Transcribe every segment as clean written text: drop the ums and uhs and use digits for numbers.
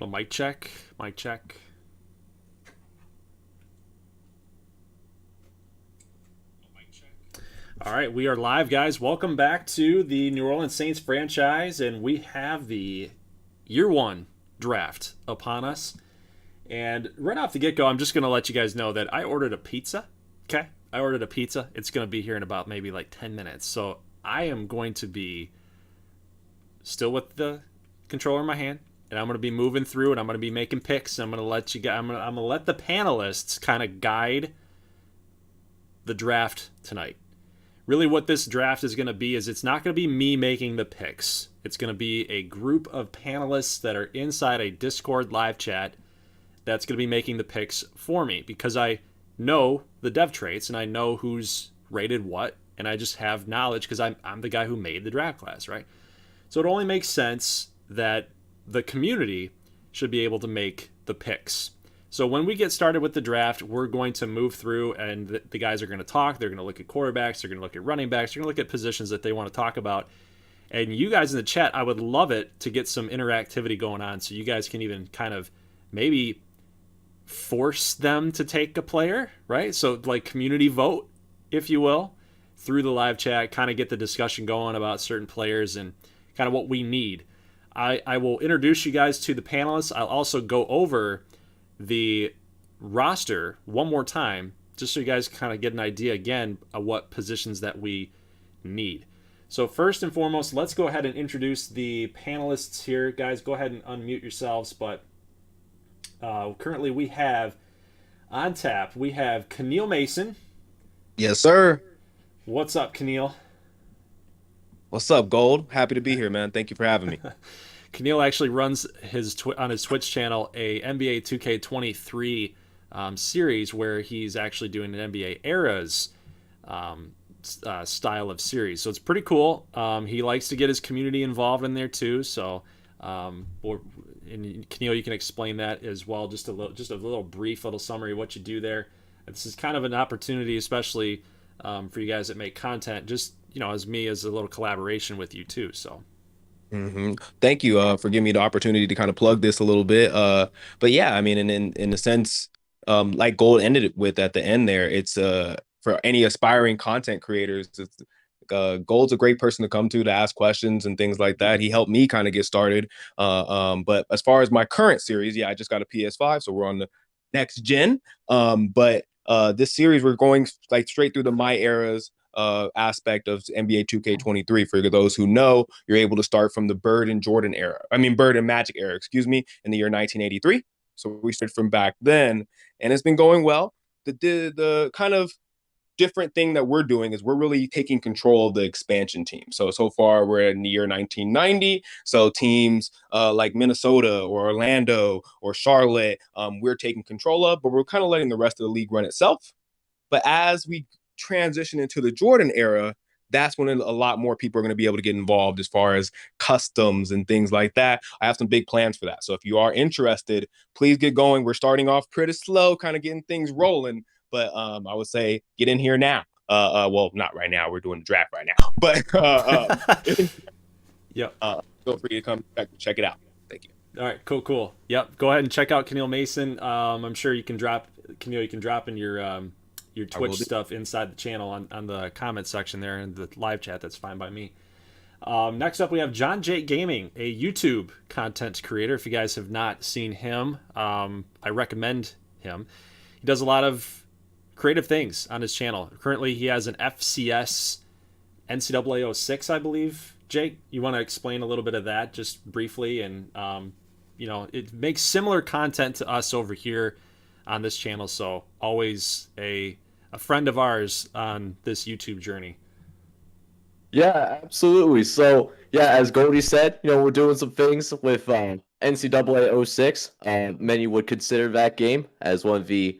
Little mic check. Mic check. All right, we are live, guys. Welcome back to the New Orleans Saints franchise, and we have the year one draft upon us. And right off the get go, I'm just going to let you guys know that I ordered a pizza. Okay? I ordered a pizza. It's going to be here in about maybe like 10 minutes. So I am going to be still with the controller in my hand, and I'm going to be moving through, and I'm going to be making picks. I'm going to let you guys, I'm going to let the panelists kind of guide the draft tonight. Really, what this draft is going to be is it's not going to be me making the picks. It's going to be a group of panelists that are inside a Discord live chat that's going to be making the picks for me because I know the dev traits and I know who's rated what, and I just have knowledge because I'm the guy who made the draft class, right? So it only makes sense that the community should be able to make the picks. So when we get started with the draft, we're going to move through, and the guys are going to talk. They're going to look at quarterbacks. They're going to look at running backs. They're going to look at positions that they want to talk about. And you guys in the chat, I would love it to get some interactivity going on so you guys can even kind of maybe force them to take a player, right? So like community vote, if you will, through the live chat, kind of get the discussion going about certain players and kind of what we need. I will introduce you guys to the panelists. I'll also go over the roster one more time just so you guys kind of get an idea again of what positions that we need. So first and foremost, let's go ahead and introduce the panelists here. Guys, go ahead and unmute yourselves. But currently we have on tap, we have Keneal Mason. Yes, sir. What's up, Keneal? What's up, Gold? Happy to be here, man. Thank you for having me. Keneal actually runs on his Twitch channel a NBA 2K23 series where he's actually doing an NBA eras style of series. So it's pretty cool. He likes to get his community involved in there too. So, and Keneal, you can explain that as well. Just a little brief little summary of what you do there. This is kind of an opportunity, especially for you guys that make content. Just as me as a little collaboration with you too. So. Thank you for giving me the opportunity to kind of plug this a little bit. But yeah, I mean, in a sense, like Gold ended it with at the end there, it's for any aspiring content creators, Gold's a great person to come to ask questions and things like that. He helped me kind of get started. But as far as my current series, yeah, I just got a PS5, so we're on the next gen. But this series, we're going like straight through the My Eras aspect of NBA 2K23. For those who know, you're able to start from the Bird and Jordan era. I mean, Bird and Magic era, excuse me, in the year 1983. So we started from back then, and it's been going well. The kind of different thing that we're doing is we're really taking control of the expansion team. So far we're in the year 1990. So teams like Minnesota or Orlando or Charlotte, we're taking control of, but we're kind of letting the rest of the league run itself. But as we transition into the Jordan era, that's when a lot more people are going to be able to get involved as far as customs and things like that. I have some big plans for that. So if you are interested, please get going. We're starting off pretty slow, kind of getting things rolling. But I would say get in here now. Well, not right now. We're doing the draft right now. But Yep. Feel free to come check it out. Thank you. All right, cool. Yep, go ahead and check out Keneal Mason. I'm sure you can drop Keneal. You can drop in your Twitch stuff inside the channel on the comment section there in the live chat. That's fine by me. Next up, we have John Jake Gaming, a YouTube content creator. If you guys have not seen him, I recommend him. He does a lot of creative things on his channel. Currently, he has an FCS NCAA 06, I believe. Jake, you want to explain a little bit of that just briefly? And, it makes similar content to us over here on this channel. So always a friend of ours on this YouTube journey. Yeah, absolutely. So, yeah, as Goldie said, we're doing some things with NCAA '06. Many would consider that game as one of the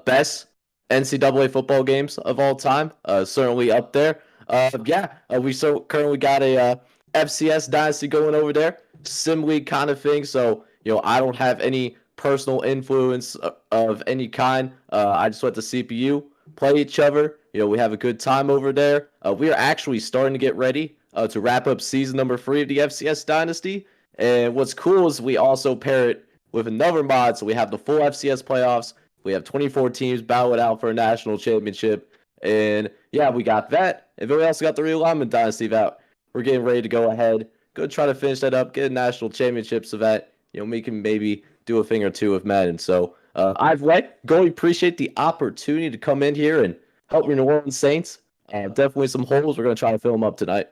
best NCAA football games of all time. Certainly up there. We currently got a FCS dynasty going over there. Sim league kind of thing. So, I don't have any personal influence of any kind. I just let the CPU play each other. We have a good time over there. We are actually starting to get ready to wrap up season number 3 of the FCS Dynasty. And what's cool is we also pair it with another mod. So we have the full FCS playoffs. We have 24 teams battling out for a national championship. And yeah, we got that. And then we also got the realignment dynasty that we're getting ready to go ahead. Go try to finish that up, get a national championship so that, we can maybe do a thing or two with Madden. So I've Goalie, appreciate the opportunity to come in here and help your New Orleans Saints. Definitely some holes. We're going to try to fill them up tonight.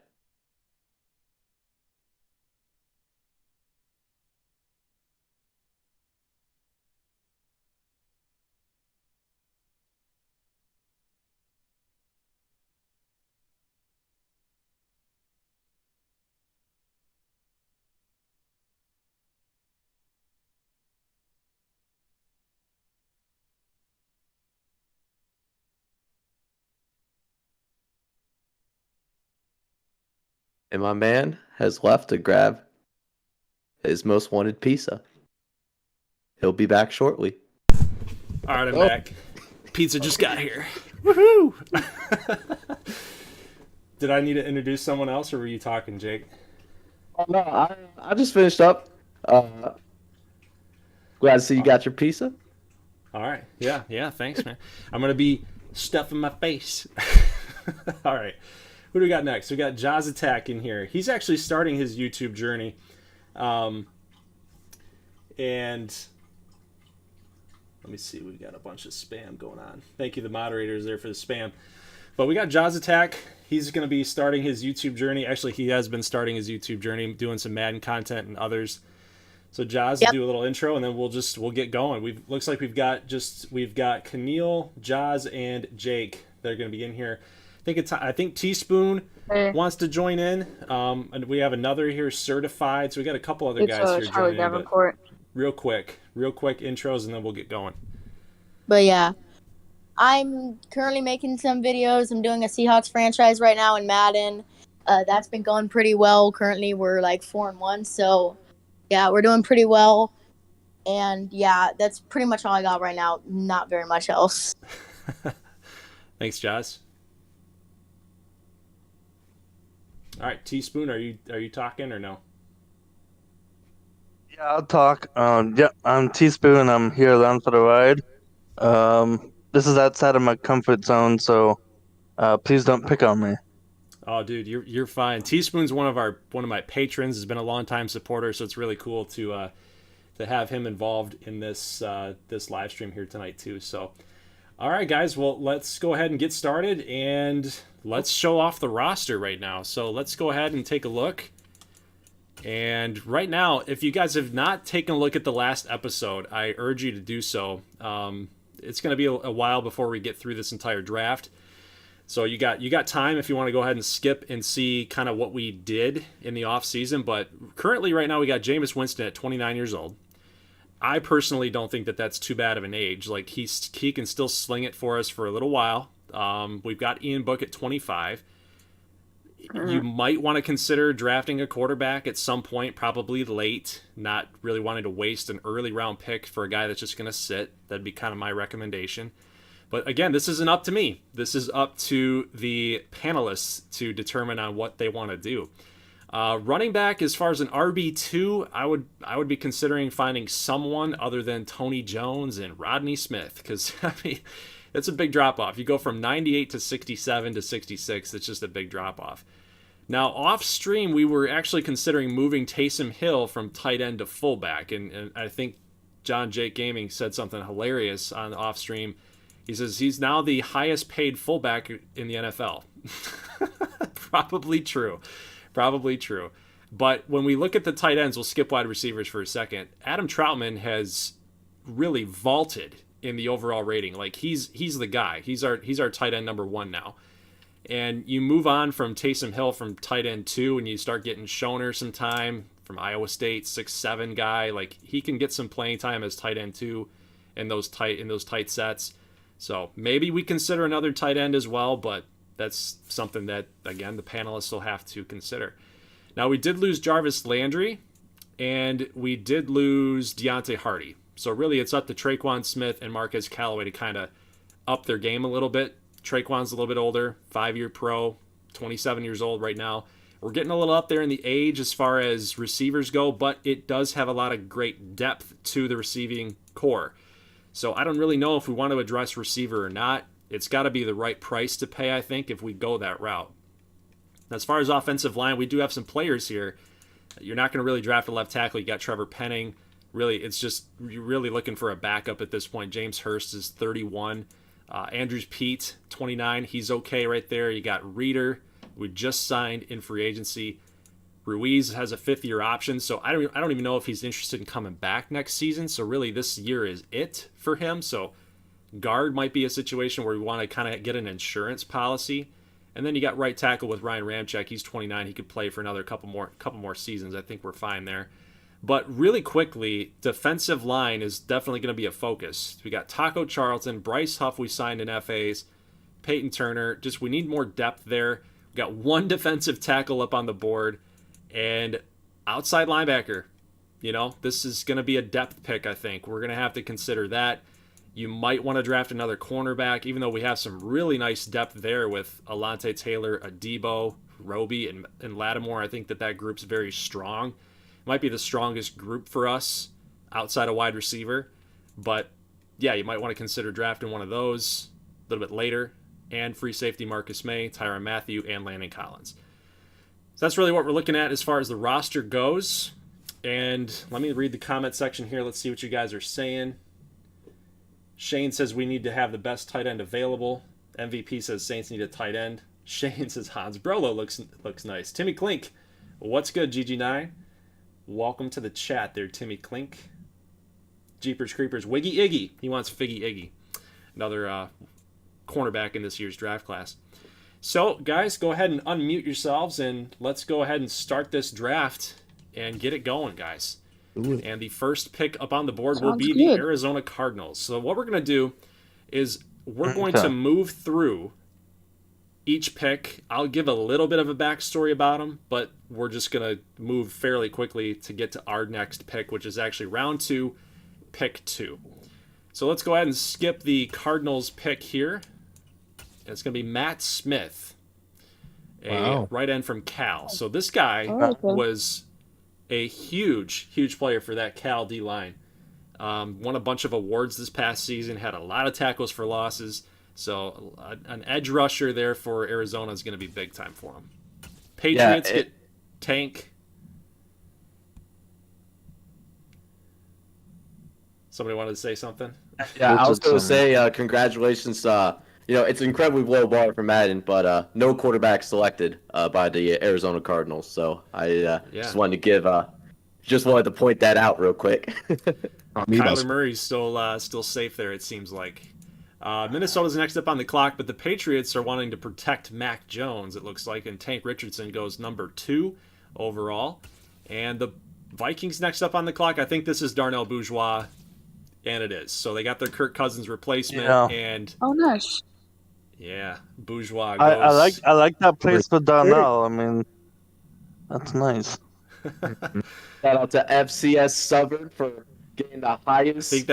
And my man has left to grab his most wanted pizza. He'll be back shortly. All right, I'm back. Pizza just got here. Woohoo! Did I need to introduce someone else, or were you talking, Jake? Oh, no, I just finished up. Glad to see you got your pizza. All right. Yeah, thanks, man. I'm going to be stuffing my face. All right. Who do we got next? We got Jaws Attack in here. He's actually starting his YouTube journey. And let me see. We've got a bunch of spam going on. Thank you, the moderators there, for the spam. But we got Jaws Attack. He's going to be starting his YouTube journey. Actually, he has been starting his YouTube journey, doing some Madden content and others. So Jaws, do a little intro, and then we'll get going. Looks like we've got Keneal, Jaws, and Jake. They're going to be in here. I think Teaspoon wants to join in, and we have another here, Certified. So we got a couple other guys here joining in. But real quick intros, and then we'll get going. But yeah, I'm currently making some videos. I'm doing a Seahawks franchise right now in Madden. That's been going pretty well. Currently, we're like 4-1, so yeah, we're doing pretty well. And yeah, that's pretty much all I got right now. Not very much else. Thanks, Jazz. All right, Teaspoon, are you talking or no? Yeah, I'll talk. I'm Teaspoon. I'm here along for the ride. This is outside of my comfort zone, so please don't pick on me. Oh, dude, you're fine. Teaspoon's one of my patrons. Has been a long-time supporter, so it's really cool to have him involved in this live stream here tonight too. So, all right, guys. Well, let's go ahead and get started, and let's show off the roster right now. So let's go ahead and take a look. And right now, if you guys have not taken a look at the last episode, I urge you to do so. It's going to be a while before we get through this entire draft. So you got time if you want to go ahead and skip and see kind of what we did in the offseason. But currently right now we got Jameis Winston at 29 years old. I personally don't think that that's too bad of an age. Like he can still sling it for us for a little while. We've got Ian Book at 25. You might want to consider drafting a quarterback at some point, probably late, not really wanting to waste an early round pick for a guy that's just going to sit. That'd be kind of my recommendation. But again, this isn't up to me. This is up to the panelists to determine on what they want to do. Running back, as far as an RB2, I would be considering finding someone other than Tony Jones and Rodney Smith, because I mean, it's a big drop off. You go from 98 to 67 to 66. It's just a big drop off. Now, off stream, we were actually considering moving Taysom Hill from tight end to fullback, and I think John Jake Gaming said something hilarious on off stream. He says he's now the highest paid fullback in the NFL. Probably true. But when we look at the tight ends, we'll skip wide receivers for a second. Adam Troutman has really vaulted in the overall rating. Like he's the guy. He's our tight end number 1 now. And you move on from Taysom Hill from tight end 2, and you start getting Schoner some time from Iowa State, 6'7" guy. Like he can get some playing time as tight end 2 in those tight sets. So maybe we consider another tight end as well, but that's something that, again, the panelists will have to consider. Now, we did lose Jarvis Landry, and we did lose Deontay Hardy. So really, it's up to Traquan Smith and Marquez Callaway to kind of up their game a little bit. Traquan's a little bit older, 5-year pro, 27 years old right now. We're getting a little up there in the age as far as receivers go, but it does have a lot of great depth to the receiving core. So I don't really know if we want to address receiver or not. It's got to be the right price to pay, I think, if we go that route. As far as offensive line, we do have some players here. You're not going to really draft a left tackle. You got Trevor Penning. Really, it's just you're really looking for a backup at this point. James Hurst is 31. Andrews Pete, 29. He's okay right there. You got Reeder, we just signed in free agency. Ruiz has a 5th-year option, so I don't even know if he's interested in coming back next season. So really, this year is it for him. So guard might be a situation where we want to kind of get an insurance policy. And then you got right tackle with Ryan Ramczyk. He's 29. He could play for another couple more seasons. I think we're fine there. But really quickly, defensive line is definitely going to be a focus. We got Taco Charlton, Bryce Huff we signed in FAs, Peyton Turner. Just we need more depth there. We got one defensive tackle up on the board, and outside linebacker. You know, this is going to be a depth pick, I think. We're going to have to consider that. You might want to draft another cornerback, even though we have some really nice depth there with Alante Taylor, Adebo, Roby, and Lattimore. I think that group's very strong. Might be the strongest group for us outside of wide receiver. But, yeah, you might want to consider drafting one of those a little bit later. And free safety Marcus May, Tyrann Mathieu, and Landon Collins. So that's really what we're looking at as far as the roster goes. And let me read the comment section here. Let's see what you guys are saying. Shane says we need to have the best tight end available. MVP says Saints need a tight end. Shane says Hans Brolo looks nice. Timmy Klink, what's good, GG9? Welcome to the chat there, Timmy Klink. Jeepers Creepers, Wiggy Iggy. He wants Figgy Iggy. Another cornerback in this year's draft class. So, guys, go ahead and unmute yourselves, and let's go ahead and start this draft and get it going, guys. Ooh. And the first pick up on the board will be the Arizona Cardinals. So what we're going to do is we're going to move through each pick. I'll give a little bit of a backstory about them, but we're just going to move fairly quickly to get to our next pick, which is actually round 2, pick 2. So let's go ahead and skip the Cardinals pick here. It's going to be Matt Smith, a right end from Cal. So this guy was a huge player for that Cal D-line. Won a bunch of awards this past season, had a lot of tackles for losses. So an edge rusher there for Arizona is going to be big time for him. Patriots get Tank. Somebody wanted to say something? Yeah, I was going to say congratulations. It's an incredibly low bar for Madden, but no quarterback selected by the Arizona Cardinals. So I just wanted to point that out real quick. Kyler Murray's still safe there, it seems like. Minnesota's next up on the clock, but the Patriots are wanting to protect Mac Jones, it looks like, and Tank Richardson goes number 2 overall. And the Vikings next up on the clock, I think this is Darnell Bourgeois, and it is. So they got their Kirk Cousins replacement, and nice. Yeah, Bourgeois goes... I like that place for Darnell. I mean, that's nice. Shout out to FCS Southern for getting the highest. I think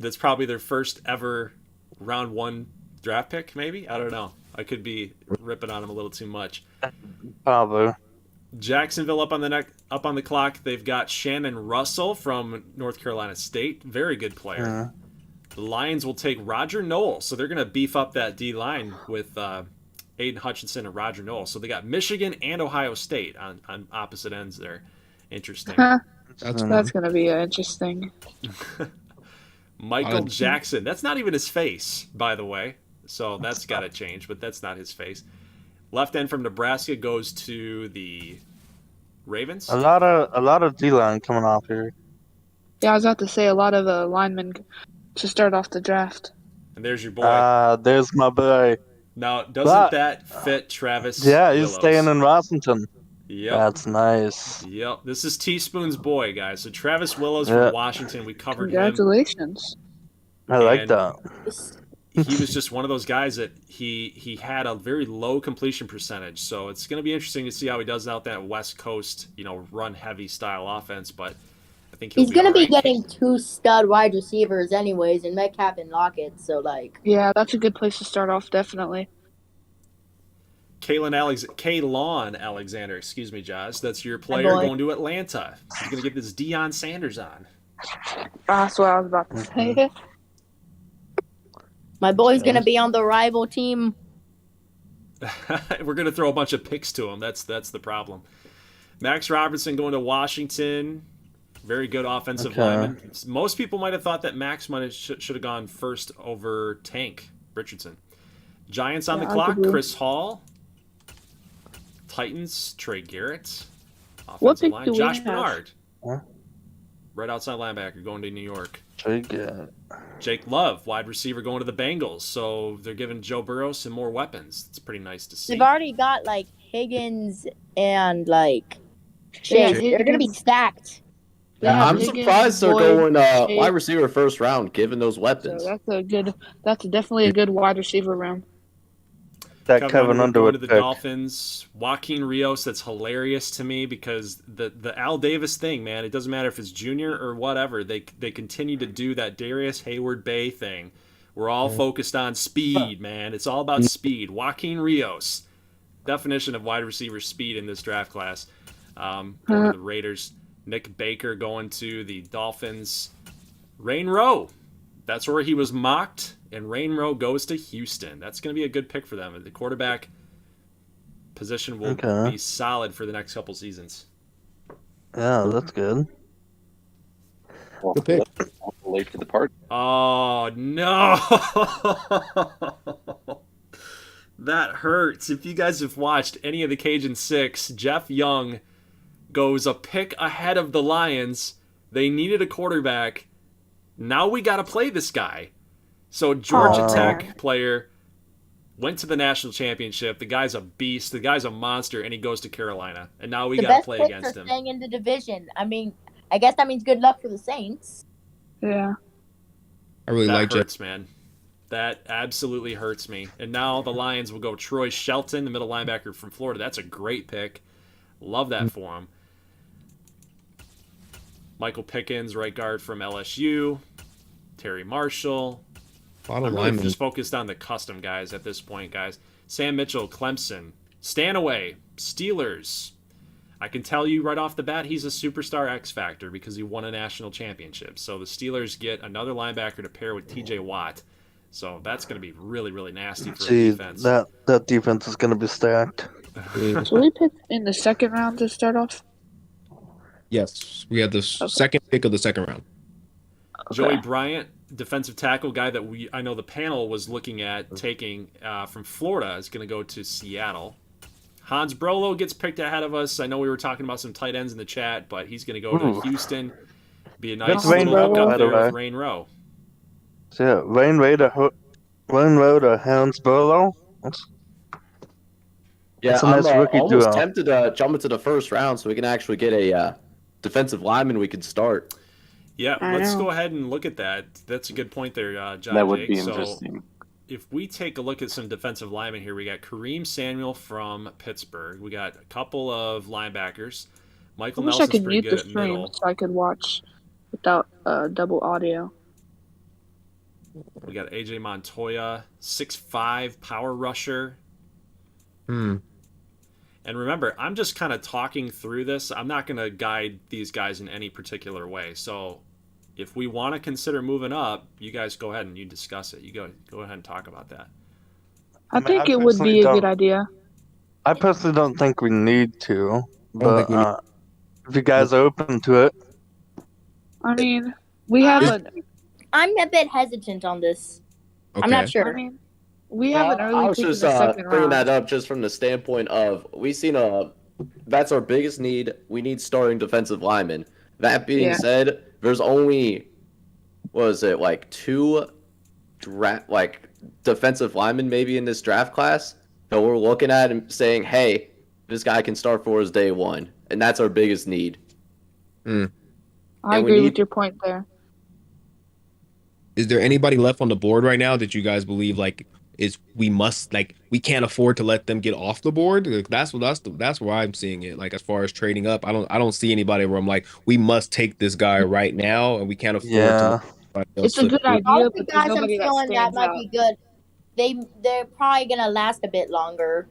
that's probably their first ever round 1 draft pick, maybe? I don't know. I could be ripping on them a little too much. Probably. Jacksonville up on the clock. They've got Shannon Russell from North Carolina State. Very good player. Yeah. The Lions will take Roger Noel, so they're going to beef up that D-line with Aiden Hutchinson and Roger Noel. So they got Michigan and Ohio State on opposite ends there. Interesting. That's going to be interesting. Michael Jackson. That's not even his face, by the way. So that's got to change, but that's not his face. Left end from Nebraska goes to the Ravens. A lot of D-line coming off here. Yeah, I was about to say a lot of linemen to start off the draft. And there's your boy. There's my boy. Now, doesn't that fit Travis? Yeah, he's Willows? staying in Washington. Yep. That's nice. Yep. This is Teaspoon's boy, guys. So Travis Willows from Washington. We covered Congratulations. him. I like that. He was just one of those guys that he had a very low completion percentage. So it's going to be interesting to see how he does out that West Coast, run heavy style offense. But I think he's going to be getting 2 stud wide receivers anyways, in Metcalf and Lockett. So yeah, that's a good place to start off, definitely. Kaylon Alexander, excuse me, Josh. That's your player boy. going to Atlanta. He's going to get this Deion Sanders on. That's what I was about to say. My boy's gonna be on the rival team. We're going to throw a bunch of picks to him. That's the problem. Max Robertson going to Washington. Very good offensive lineman. Most people might have thought that Max should have gone first over Tank Richardson. Giants on the clock. Chris Hall. Titans. Trey Garrett. Offensive line. Josh Bernard. Huh? Right outside linebacker going to New York. Trey Garrett. Jake Love, wide receiver, going to the Bengals. So they're giving Joe Burrow some more weapons. It's pretty nice to see. They've already got like Higgins and like Chase. They're gonna be stacked. Yeah, I'm surprised they're going wide receiver first round, given those weapons. So that's definitely a good wide receiver room. That Kevin Underwood to the pick. Dolphins. Joaquin Rios, that's hilarious to me because the Al Davis thing, man, it doesn't matter if it's junior or whatever. They continue to do that Darius Hayward Bay thing. We're all focused on speed, man. It's all about speed. Joaquin Rios, definition of wide receiver speed in this draft class. Going to the Raiders. Nick Baker going to the Dolphins. Rain Rowe, that's where he was mocked, and Rain Rowe goes to Houston. That's going to be a good pick for them. The quarterback position will be solid for the next couple seasons. Yeah, that's good. Good pick. Late to the party. Oh, no. That hurts. If you guys have watched any of the Cajun 6, Jeff Young goes a pick ahead of the Lions. They needed a quarterback. Now we got to play this guy. So Georgia Tech player went to the national championship. The guy's a beast. The guy's a monster, and he goes to Carolina. And now we got to play against him. Staying in the division. I mean, I guess that means good luck for the Saints. Yeah. I really like that. Hurts, man. That absolutely hurts me. And now the Lions will go Troy Shelton, the middle linebacker from Florida. That's a great pick. Love that for him. Michael Pickens, right guard from LSU. Terry Marshall. I'm really just focused on the custom guys at this point, guys. Sam Mitchell, Clemson. Stanaway, Steelers. I can tell you right off the bat he's a superstar X Factor because he won a national championship. So the Steelers get another linebacker to pair with TJ Watt. So that's going to be really, really nasty for the defense. That defense is going to be stacked. So we picked in the second round to start off? Yes, we had the second pick of the second round. Okay. Joey Bryant, defensive tackle guy that I know the panel was looking at taking from Florida, is going to go to Seattle. Hans Brolo gets picked ahead of us. I know we were talking about some tight ends in the chat, but he's going to go to Houston. Be a nice little hook up there with Rain Rowe. So yeah, Rain Rowe to Hans Brolo. Yeah, I'm almost tempted to jump into the first round so we can actually get a defensive lineman we can start. Yeah, let's go ahead and look at that. That's a good point there, John. That would be interesting. So if we take a look at some defensive linemen here, we got Kareem Samuel from Pittsburgh. We got a couple of linebackers. Michael Nelson's pretty good at middle. So I could watch without double audio. We got AJ Montoya, 6'5", power rusher. And remember, I'm just kind of talking through this. I'm not going to guide these guys in any particular way. So if we want to consider moving up, you guys go ahead and you discuss it. You go ahead and talk about that. I think it would be a good idea. I personally don't think we need to, but if you guys are open to it. I mean, we have I'm a bit hesitant on this. Okay. I'm not sure. I mean, we have an early pick in the second round. Bringing that up just from the standpoint of we've seen that's our biggest need. We need starting defensive linemen. That being said, there's only two defensive linemen maybe in this draft class that we're looking at and saying, hey, this guy can start for us day one, and that's our biggest need. I agree with your point there. Is there anybody left on the board right now that you guys believe we can't afford to let them get off the board? That's where I'm seeing it. Like as far as trading up, I don't see anybody where I'm like, we must take this guy right now and we can't afford to. It's a good idea. All the guys I'm feeling that might be good. They're probably gonna last a bit longer.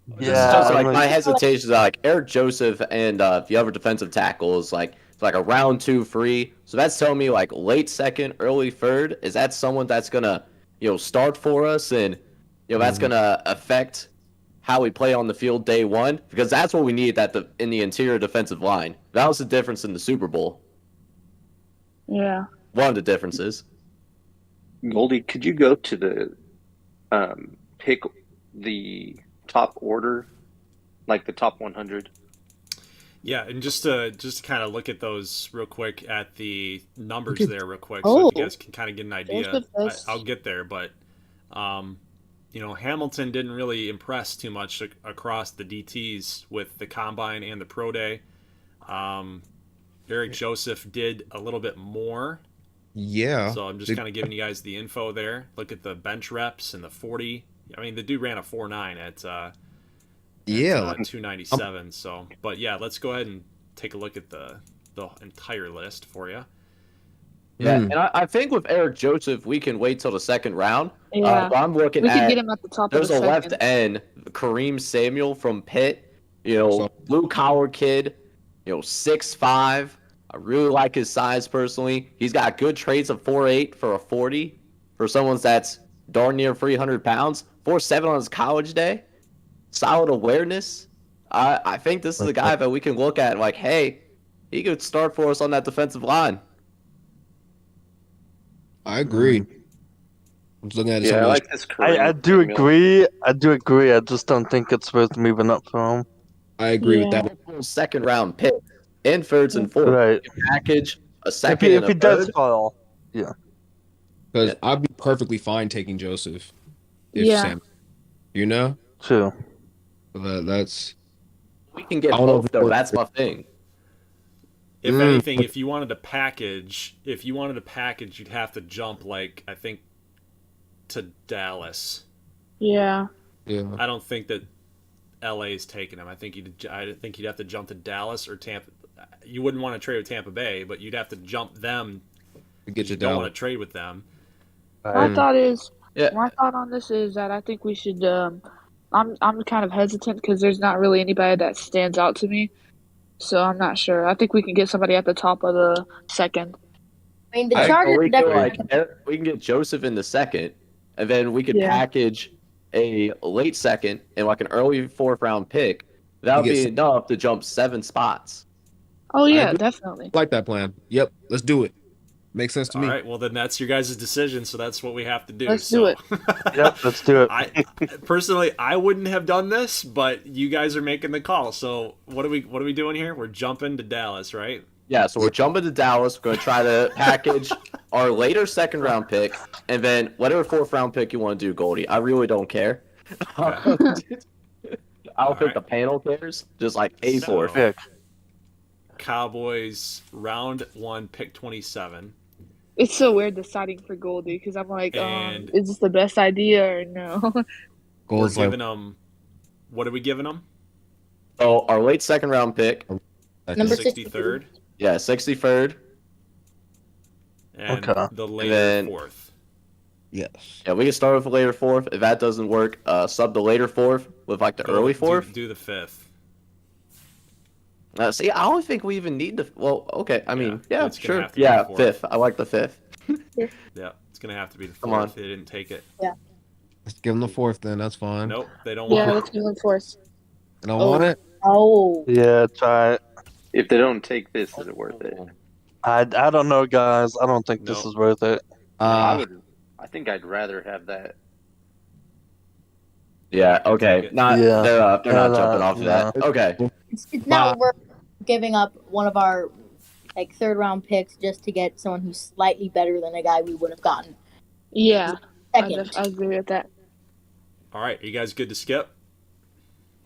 This is Yeah, just I'm like like- my hesitations are like Eric Joseph and the other defensive tackle is like a round 2 free. So that's telling me like late second, early third. Is that someone that's gonna start for us and that's gonna affect how we play on the field day one? Because that's what we need in the interior defensive line. That was the difference in the Super Bowl. Yeah. One of the differences. Goldie, could you go to the pick the top order, like the top 100? Yeah, and just to kind of look at those real quick at the numbers there real quick, so Oh. you guys can kind of get an idea. I'll get there, but Hamilton didn't really impress too much across the DTs with the combine and the pro day. Eric Joseph did a little bit more. Yeah. So I'm just kind of giving you guys the info there. Look at the bench reps and the 40. I mean, the dude ran a 4.9 at 297. So, but yeah, let's go ahead and take a look at the entire list for you. Yeah, and I think with Eric Joseph, we can wait till the second round. Yeah. But I'm looking We at could get him at the top of there's the a left second. end, Kareem Samuel from Pitt. Blue collar kid. 6'5". I really like his size personally. He's got good traits of 4'8" for a 40. For someone that's darn near 300 pounds. 4'7" on his college day. Solid awareness. I think this is a guy that we can look at like, hey, he could start for us on that defensive line. I agree. I'm just looking at Yeah, I like this. I do agree. I do agree. I just don't think it's worth moving up for him. I agree with Yeah. that. Second round pick in thirds and fourths. Right. Package a If second he, and if a he does third. fall, Because I'd be perfectly fine taking Joseph. If Yeah. Sam, true. that's. We can get I don't know both if though. it- That's my thing. If anything, if you wanted to package, you'd have to jump like I think to Dallas. Yeah. Yeah. I don't think that LA's taking him. I think you'd have to jump to Dallas or Tampa. You wouldn't want to trade with Tampa Bay, but you'd have to jump them. Get You you don't down. want to trade with them. My thought is, Yeah. my thought on this is that I think we should. I'm kind of hesitant because there's not really anybody that stands out to me, so I'm not sure. I think we can get somebody at the top of the second. I mean, the Or Chargers we can definitely. we can get Joseph in the second, and then we could Yeah. package a late second and like an early fourth round pick. That would You be get enough to jump 7 spots. Oh yeah, agree. definitely. I like that plan. Yep. Let's do it. Makes sense to All me. right, well then that's your guys' decision, so that's what we have to do. Let's do it. Yep, let's do it. I personally, I wouldn't have done this, but you guys are making the call. So what are we doing here? We're jumping to Dallas, right? Yeah, so we're jumping to Dallas. We're going to try to package our later second round pick, and then whatever fourth round pick you want to do, Goldie. I really don't care. I don't think the panel cares. Just like pay for it. Pick. Cowboys round 1, pick 27. It's so weird deciding for Goldie because I'm like, And- is this the best idea or no? We're Goals like giving them. What are we giving them? So our late second round pick, Number 63rd, 63rd. and Okay. the later then- 4th. yes. Yeah, we can start with the later fourth. If that doesn't work, sub the later fourth with like the early fourth. Do the 5th. See, I don't think we even need the. Well, okay. I mean, Yeah, yeah, it's gonna sure. have to be Yeah, the fourth. fifth. I like the fifth. Yeah, it's gonna have to be the 4th. Come on. They didn't take it. Let's give him the fourth then. That's fine. Nope, they don't Yeah, want let's it. give him fourth. I don't want it. Oh, Yeah, try it. If they don't take this, is it worth it? I don't know, guys. I don't think this No. is worth it. I think I'd rather have that. Yeah. can Okay. take it. Not. Yeah. They're not Yeah, jumping off of that. yeah. Okay. it's not worth giving up one of our like third round picks just to get someone who's slightly better than a guy we would have gotten Yeah, I second. agree with that. All right, are you guys good to skip?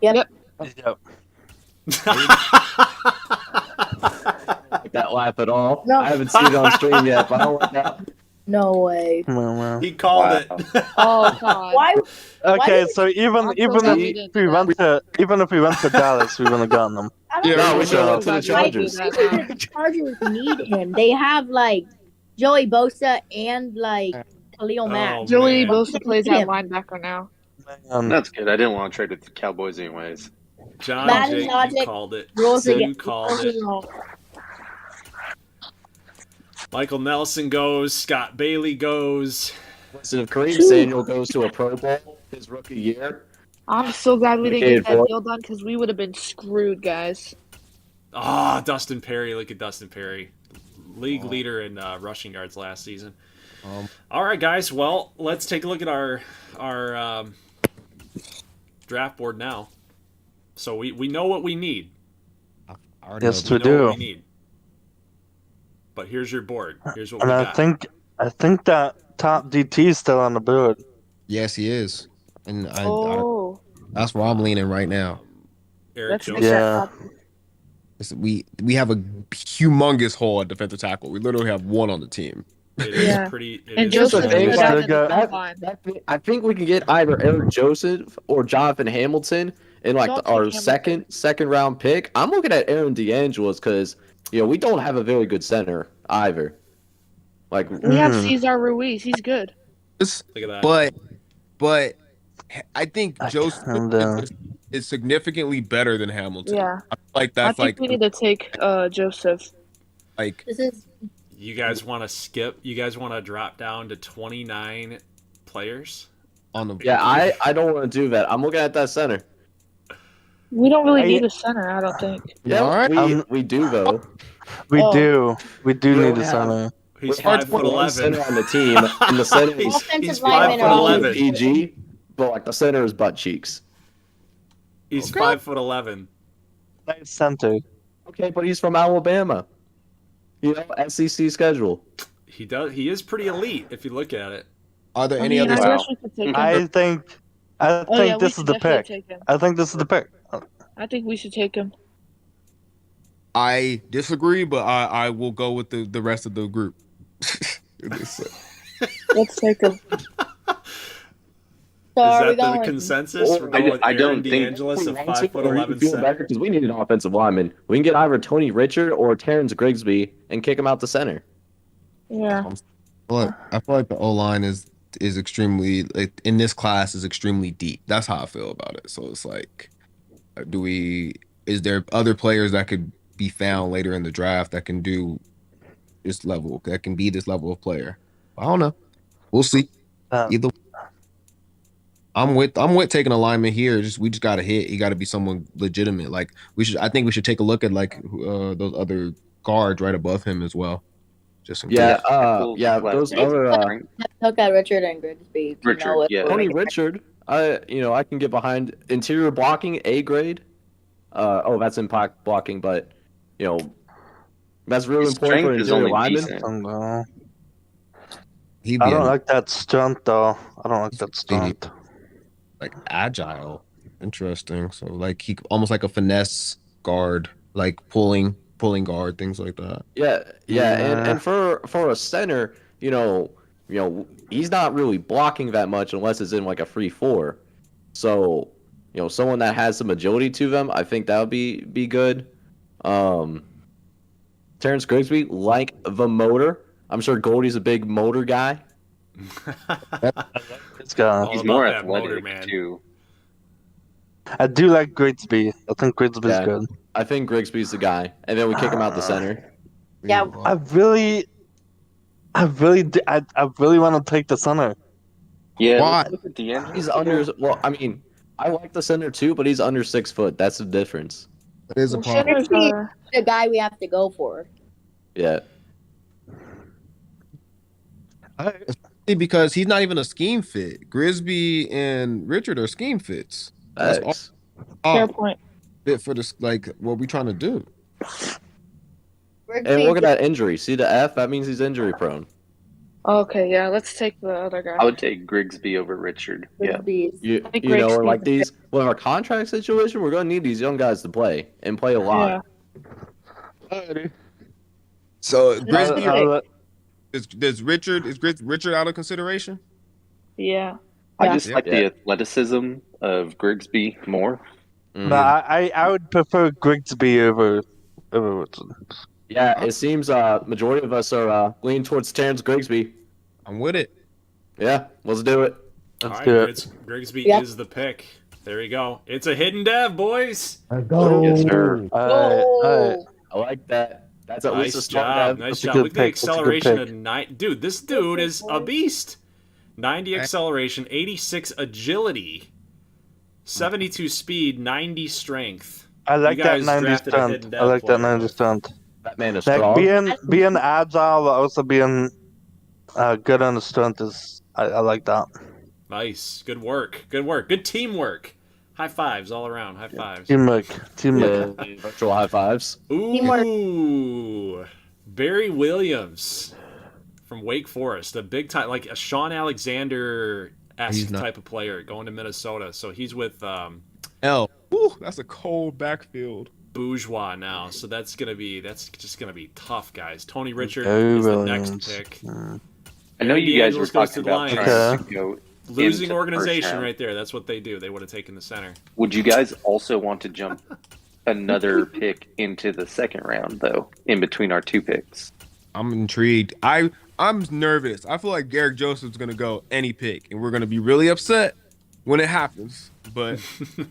Yep. Yep. Like that laugh at all. No. I haven't seen it on stream yet, but I don't like that. No way. Well. He called Wow. it. Oh god. Why? Okay, did- so even I'm so even glad we if didn't we do went to Dallas, we wouldn't have gotten them. I don't Yeah, No, know we should have went to the Why Chargers. did that? the Chargers need him. They have like Joey Bosa and like Khalil Mack. Oh, Joey man. Bosa plays at Him. linebacker now. That's good. I didn't want to trade with the Cowboys anyways. John Madden Jake, you logic, called it. rules Sue again. called it. Michael Nelson goes. Scott Bailey goes. Listen, if Kareem Samuel goes to a Pro Bowl his rookie year, I'm so glad we didn't Dedicated get that for it. deal done because we would have been screwed, guys. Ah, Dustin Perry. Look at Dustin Perry. League leader in rushing yards last season. All right, guys. Well, let's take a look at our draft board now. So we know what we need. I already Yes, know we We know do. what we need. But here's your board. Here's what And we I got. think that top DT is still on the board. Yes, he is, and Oh, that's where I'm leaning right now. Eric let's Jones. get Yeah. that. We have a humongous hole at defensive tackle. We literally have one on the team. It is Yeah. pretty. It And is Here's the Joseph thing, stood like, out at the that- combine. I think we can get either Eric Joseph or Jonathan Hamilton in like Don't our take Hamilton. second round pick. I'm looking at Aaron DeAngelis because we don't have a very good center either. Like We have Mm. Cesar Ruiz. He's good. It's- Look at that. but I think I Joseph kinda- is significantly better than Hamilton. Yeah. I feel like I that's think like we need to take Joseph. like This is You guys want to skip? You guys want to drop down to 29 players? on the I don't want to do that. I'm looking at that center. We don't really I- need a center, I don't think. Yeah, All right. we do though. We Oh. do. We do We need don't a have- center. He's We have 5'11". 21 center on the team, and the center is He's offensive linemen are always 5'11". PG, but like the center is butt cheeks. He's Okay. 5'11". Nice center. Okay, but he's from Alabama. SEC schedule. He does. He is pretty elite if you look at it. Are there I any mean, other? I Wow. guess we could take him. I think Oh, yeah, we this should is the definitely pick. take him. I think this is the pick. I think we should take him. I disagree, but I will go with the rest of the group. Let's take him. so Is are we that the going? consensus? Well, We're going with I Aaron don't think- DeAngelis, a Or you 5'11" feel center. better because we need an offensive lineman. We can get either Tony Richard or Terrence Grigsby and kick him out the center. Yeah. But I feel like the O line is extremely in this class is extremely deep. That's how I feel about it. So it's like, is there other players that could be found later in the draft that can do this level, that can be this level of player? I don't know. We'll see. Either I'm with taking a lineman here. We just gotta hit. He got to be someone legitimate. Like I think we should take a look at like those other guards right above him as well. Just in Yeah, case. those other Look at Richard and Grigsby. to Richard, know if yeah. we're Tony gonna- Richard. I can get behind interior blocking A grade. That's impact blocking, but that's really His important for strength is interior only linemen. decent. He'd be I don't like that stunt though. I don't like that stunt. like agile. Interesting. So like he almost like a finesse guard, like pulling guard, things like that. Yeah. Yeah. And for a center, he's not really blocking that much unless it's in like a free four. So, someone that has some agility to them, I think that would be good. Terrence Grigsby, like the motor. I'm sure Goldie's a big motor guy. It's got. All He's about more that motor, athletic man. too. I do like Grigsby. I think Grigsby's Yeah. good. I think Grigsby's the guy, and then we kick him out the center. Yeah. I really want to take the center. Yeah, Why? look at DeAndre. He's under. Well, I mean, I like the center too, but he's under 6 foot. That's the difference. It is a Well, problem. center's, the guy we have to go for. Yeah. Because he's not even a scheme fit. Grisby and Richard are scheme fits. That's Facts. fair all point. fit for this, like what we trying to do. And look at that injury. See the F? That means he's injury prone. Okay, yeah, let's take the other guy. I would take Grigsby over Richard. Yeah. Grigsby's. You, I think you know, Grigsby's like the these, with our contract situation, we're gonna need these young guys to play and play a lot. Yeah. So That's Grisby great. is Richard out of consideration? Yeah. I Yeah. just like Yeah. the athleticism of Grigsby more. Mhm. But I would prefer Grigsby over Richard. Yeah, it seems majority of us are leaning towards Terrence Grigsby. I'm with it. Yeah, let's do it. All Let's right, do it. Grigsby Yeah. is the pick. There you go. It's a hidden dev, boys. Let's go. Yes, sir. Alright. I like that. That's at least a Nice smart job. dev. Nice That's a job. good Look at the pick. That's a good acceleration pick. of 9. Dude, this dude is a beast. 90 acceleration, 86 agility, 72 speed, 90 strength. I like You that guys 90 drafted a strength. hidden I dev like that player 90 with strength. That man is Like strong. being agile, but also being good on the strength is I like that. Nice. Good work. Good work. Good teamwork. High fives all around. High fives. Teamwork. Yeah, virtual high fives. Ooh. Barry Williams from Wake Forest. A big time, like a Sean Alexander-esque He's not- type of player going to Minnesota. So he's with L. Ooh, that's a cold backfield. Bourgeois now. So that's just gonna be tough, guys. Tony Richard Barry is the Williams. next pick. I know you guys were D'Angelo goes to talking the about Lions. trying to go Losing into the organization first round. right there. That's what they do. They would have taken the center. Would you guys also want to jump another pick into the second round, though, in between our 2 picks? I'm intrigued. I'm nervous. I feel like Garrett Joseph's gonna go any pick, and we're gonna be really upset when it happens. But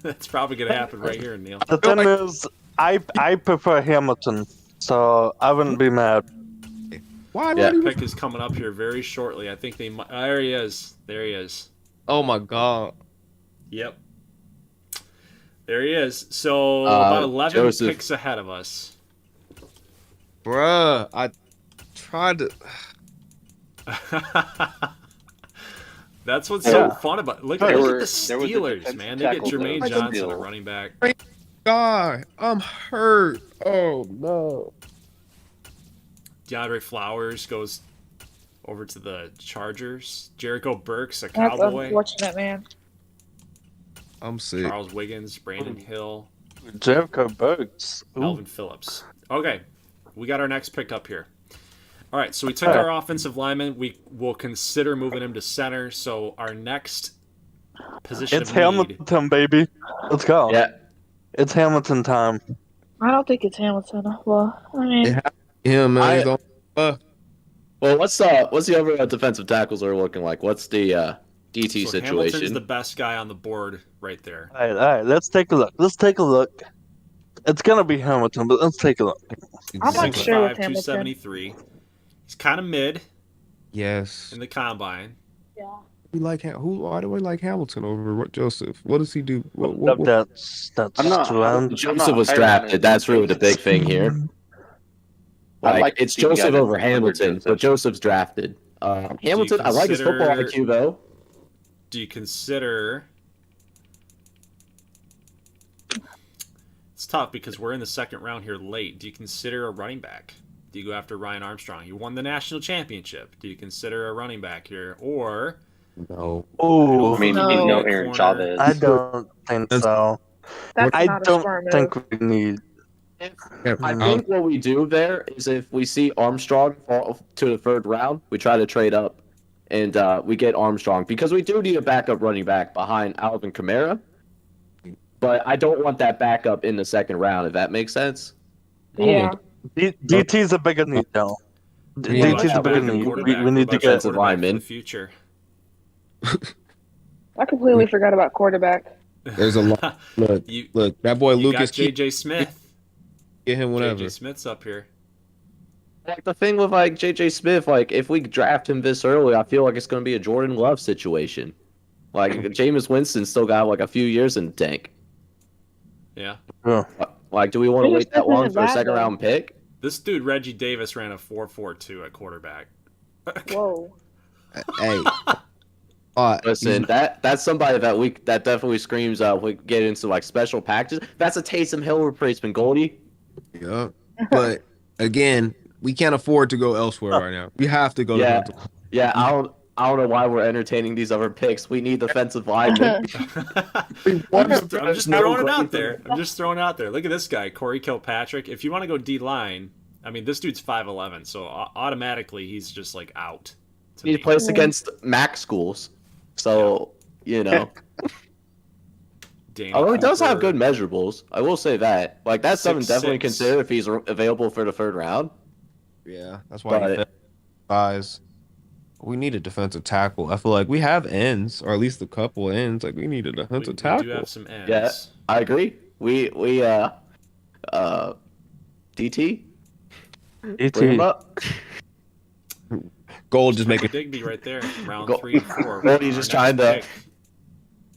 That's probably gonna happen right here, Neil. The thing is, I prefer Hamilton, so I wouldn't be mad. why? Yeah. Yeah. Pick is coming up here very shortly. I think they might. There he is. There he is. Oh my god. Yep. There he is. So about 11 Joseph. picks ahead of us. Bruh, I tried to. That's what's Yeah. so fun about. Look There at the were- there was a Steelers, defensive man. They get tackle, Jermaine though. Johnson, a Still. running back. God, I'm hurt. Oh no. DeAndre Flowers goes over to the Chargers. Jericho Burks, a That's Cowboy. unfortunate, man. I'm sick. Charles Wiggins, Brandon Hill, Jericho Burks. Ooh. Melvin Phillips. Okay, we got our next pick up here. All right, so we took our offensive lineman. We will consider moving him to center. So our next position It's of need. Hamilton, baby. Let's go. Yeah. It's Hamilton time. I don't think it's Hamilton. Well, I mean, Yeah. Yeah, man. He's on- Well, what's the other defensive tackles are looking like? What's the DT So Hamilton's situation? the best guy on the board right there. All right. Let's take a look. It's gonna be Hamilton, but let's take a look. I'm not Exactly. sure with 6'5", Hamilton. 273. He's kind of mid Yes. in the combine. yeah. We like why do we like Hamilton over what Joseph? What does he do? What? That's I'm not- strength. Joseph was drafted. That's really the big thing here. I'd Like, like to it's see the guy Joseph that's over under Hamilton, Joseph. but Joseph's drafted. Hamilton, I like his football consider- IQ though. Do you consider... It's tough because we're in the second round here late. Do you consider a running back? Do you go after Ryan Armstrong? He won the national championship. Do you consider a running back here? Or No. Oh, I mean, No. you know Aaron Corner. Chavez. I don't think so. That's I not a don't smart move. think we need. I think what we do there is if we see Armstrong fall to the third round, we try to trade up and we get Armstrong because we do need a backup running back behind Alvin Kamara. But I don't want that backup in the second round, if that makes sense. Yeah. DT's a bigger need, though. Yeah. DT's a bigger Backup need. quarterback. We need to What about get. Defensive quarterback for lineman. the future. I completely forgot about quarterback. There's a lot. Look, You, look. That boy you Lucas. got JJ Smith. Get him whatever. JJ Smith's up here. Like the thing with like JJ Smith, like if we draft him this early, I feel like it's going to be a Jordan Love situation. Like Jameis Winston still got like a few years in the tank. Yeah. Yeah. Like, do we want to Jameis wait that Winston long isn't for a bad, second though. round pick? This dude, Reggie Davis, ran a 4.42 at quarterback. Whoa. Hey. Listen, that's somebody that definitely screams we get into like special packages. That's a Taysom Hill replacement, Goldie. Yeah. But again, we can't afford to go elsewhere right now. We have to go to Yeah. Hamilton. Yeah, I don't know why we're entertaining these other picks. We need defensive linemen. I'm just throwing it out there. I'm just throwing it out there. Look at this guy, Corey Kilpatrick. If you want to go D line, I mean, this dude's 5'11", so automatically he's just like out. to He me. plays against Mac schools, so you know. Danny Although he does have Cooper. good measurables, I will say that. Like that's something 6'6". definitely consider if he's available for the third round. Yeah, that's why But- he fell size. We need a defensive tackle. I feel like we have ends, or at least a couple ends. Like we need a We defensive do tackle. have some ends. Yeah, I agree. We DT, bring him ET. up. Gold just making. Digby right there, round Go- 3 and 4. Goldie Our just next trying to- pick.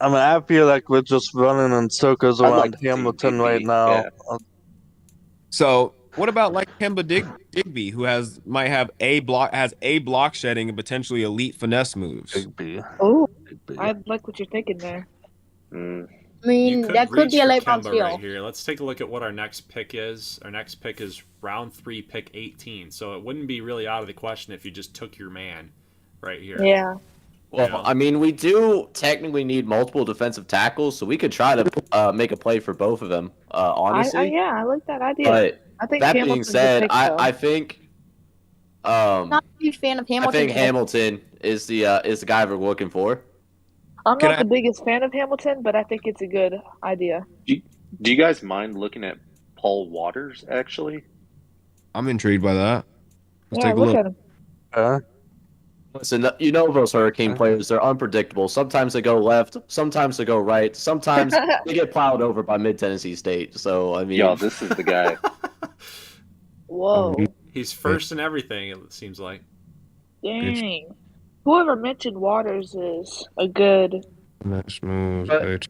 I mean, I feel like we're just running in circles I'd around like to see Hamilton DB, right now. yeah. So what about like Kemba Digby, who might have a block shedding and potentially elite finesse moves? Digby. Oh, Digby. I like what you're thinking there. Mm. I mean, You could that could reach be a for late round Kemba steal. right here. Let's take a look at what our next pick is. Our next pick is round 3, pick 18. So it wouldn't be really out of the question if you just took your man right here. Yeah. Well, Yeah. I mean, we do technically need multiple defensive tackles, so we could try to make a play for both of them. Honestly, I like that idea. but I think that being Hamilton's a said, pick, though. I think Not a huge fan of I Hamilton. think Hamilton is the guy we're looking for. I'm Can not I- the biggest fan of Hamilton, but I think it's a good idea. Do you guys mind looking at Paul Waters, actually? I'm intrigued by that. Let's Yeah, take a look look. at him. Listen, you know those Hurricane players, they're unpredictable. Sometimes they go left, sometimes they go right, sometimes they get plowed over by Mid-Tennessee State. So, I mean, Yo, this is the guy. Whoa. He's first in everything, it seems like. Dang. Whoever mentioned Waters is a good. Finesse moves. But-